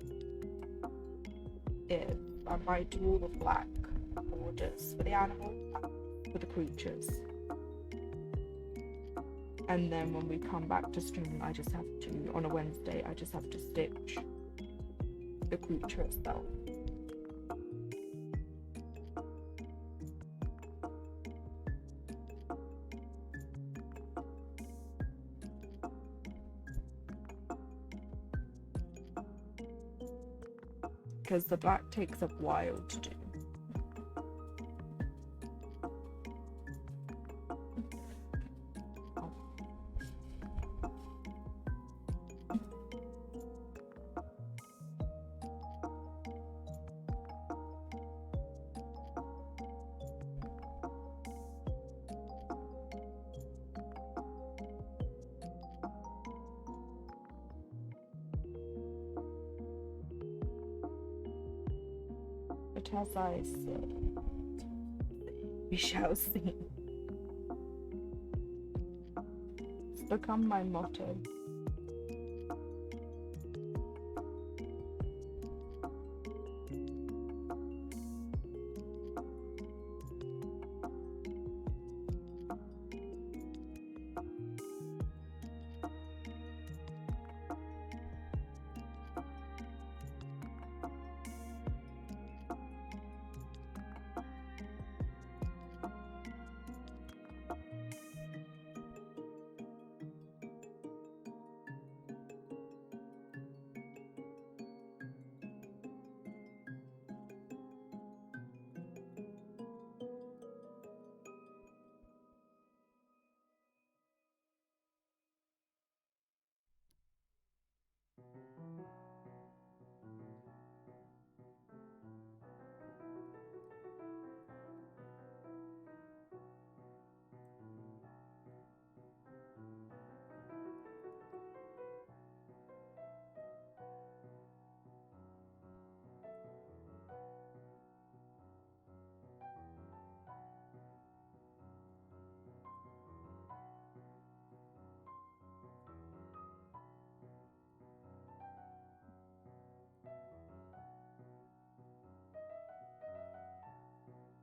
is I might do all the black borders for the animal, for the creatures. And then when we come back to stream, I just have to, on a Wednesday, I just have to stitch the creature itself. Because the black takes a while to do. But as I said, we shall see. It's become my motto.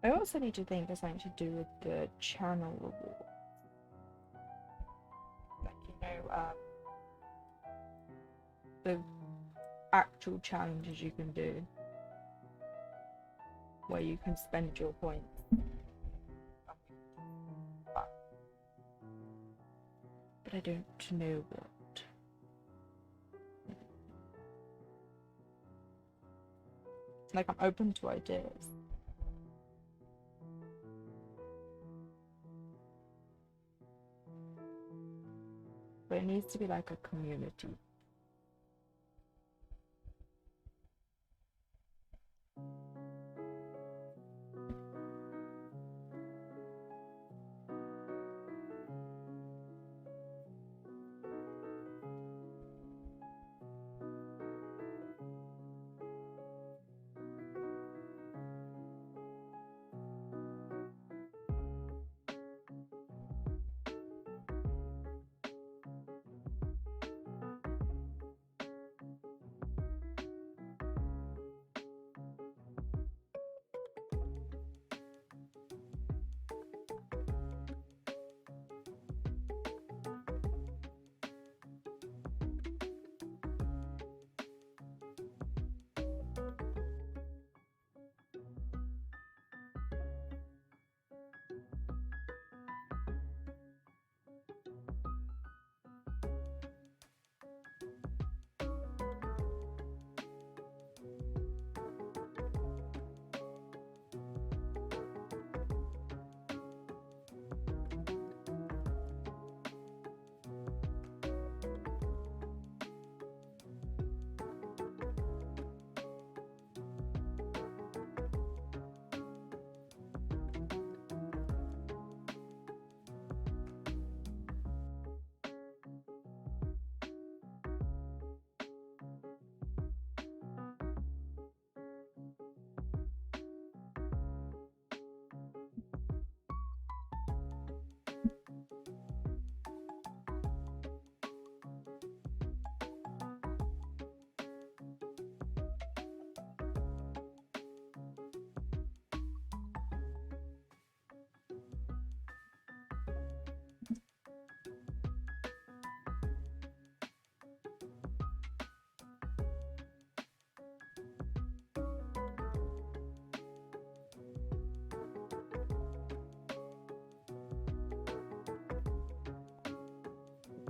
I also need to think of something to do with the channel reward. Like, you know, the actual challenges you can do, where you can spend your points. But I don't know what. Like, I'm open to ideas. But it needs to be like a community.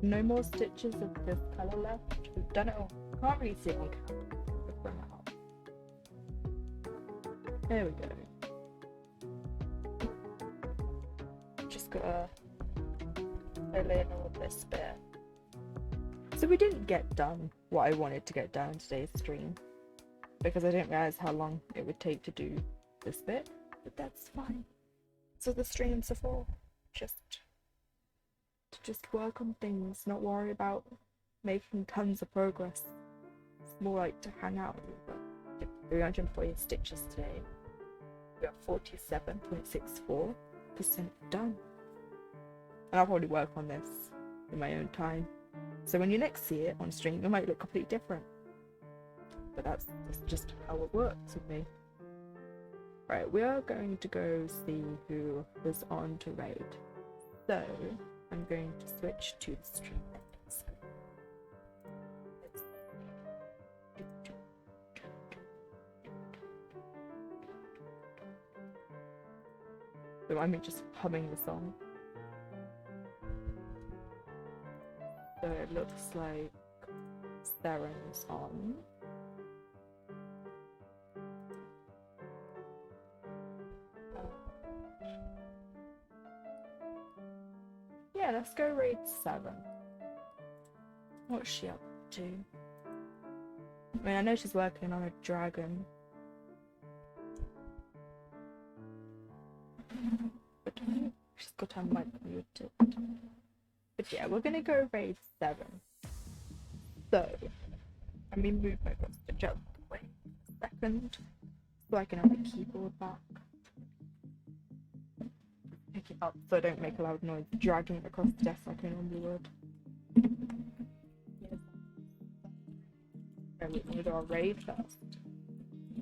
No more stitches of this colour left. We've done it all. Can't really see it on camera. Let's bring it up. There we go. Just gotta fill in all this bit. So we didn't get done what I wanted to get done in today's stream, because I didn't realise how long it would take to do this bit, but that's fine. So the streams are for just work on things, not worry about making tons of progress. It's more like to hang out. We've got 340 stitches today. We are 47.64% done. And I'll probably work on this in my own time. So when you next see it on stream, it might look completely different. But that's just how it works with me. Right, we are going to go see who was on to raid. So I'm going to switch to the stream settings. So I'm just humming the song. So it looks like Theron's on. Yeah, let's go raid 7. What's she up to? I mean, I know she's working on a dragon. But she's got her mic muted. But yeah, we're gonna go raid 7. So, let me move my stitch out of the way for a second, so I can have the keyboard back. Pick it up so I don't make a loud noise dragging it across the desk like I normally would. And we can do our raid first.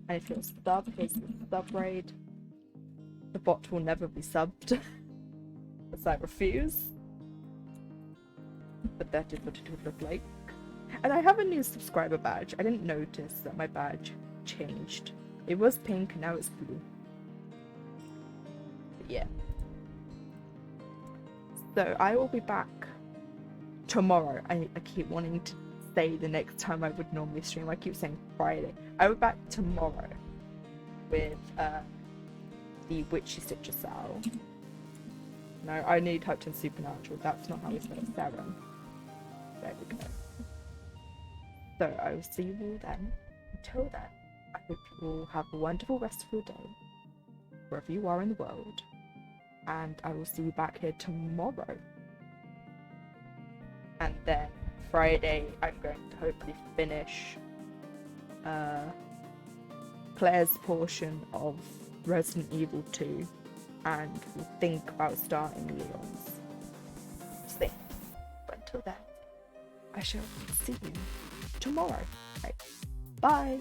And if you're sub, here's the sub raid. the bot will never be subbed. As I refuse. But that is what it would look like. And I have a new subscriber badge. I didn't notice that my badge changed. It was pink, now it's blue. But yeah. So I will be back tomorrow. I keep wanting to say the next time I would normally stream. I keep saying Friday. I will be back tomorrow with the Witchy Stitcher Cell. No, I only typed in Supernatural. That's not how we spell Serum. There we go. So I will see you all then. Until then, I hope you all have a wonderful rest of your day, wherever you are in the world. And I will see you back here tomorrow. And then Friday, I'm going to hopefully finish Claire's portion of Resident Evil 2, and we'll think about starting Leon's thing. But until then, I shall see you tomorrow. Right. Bye!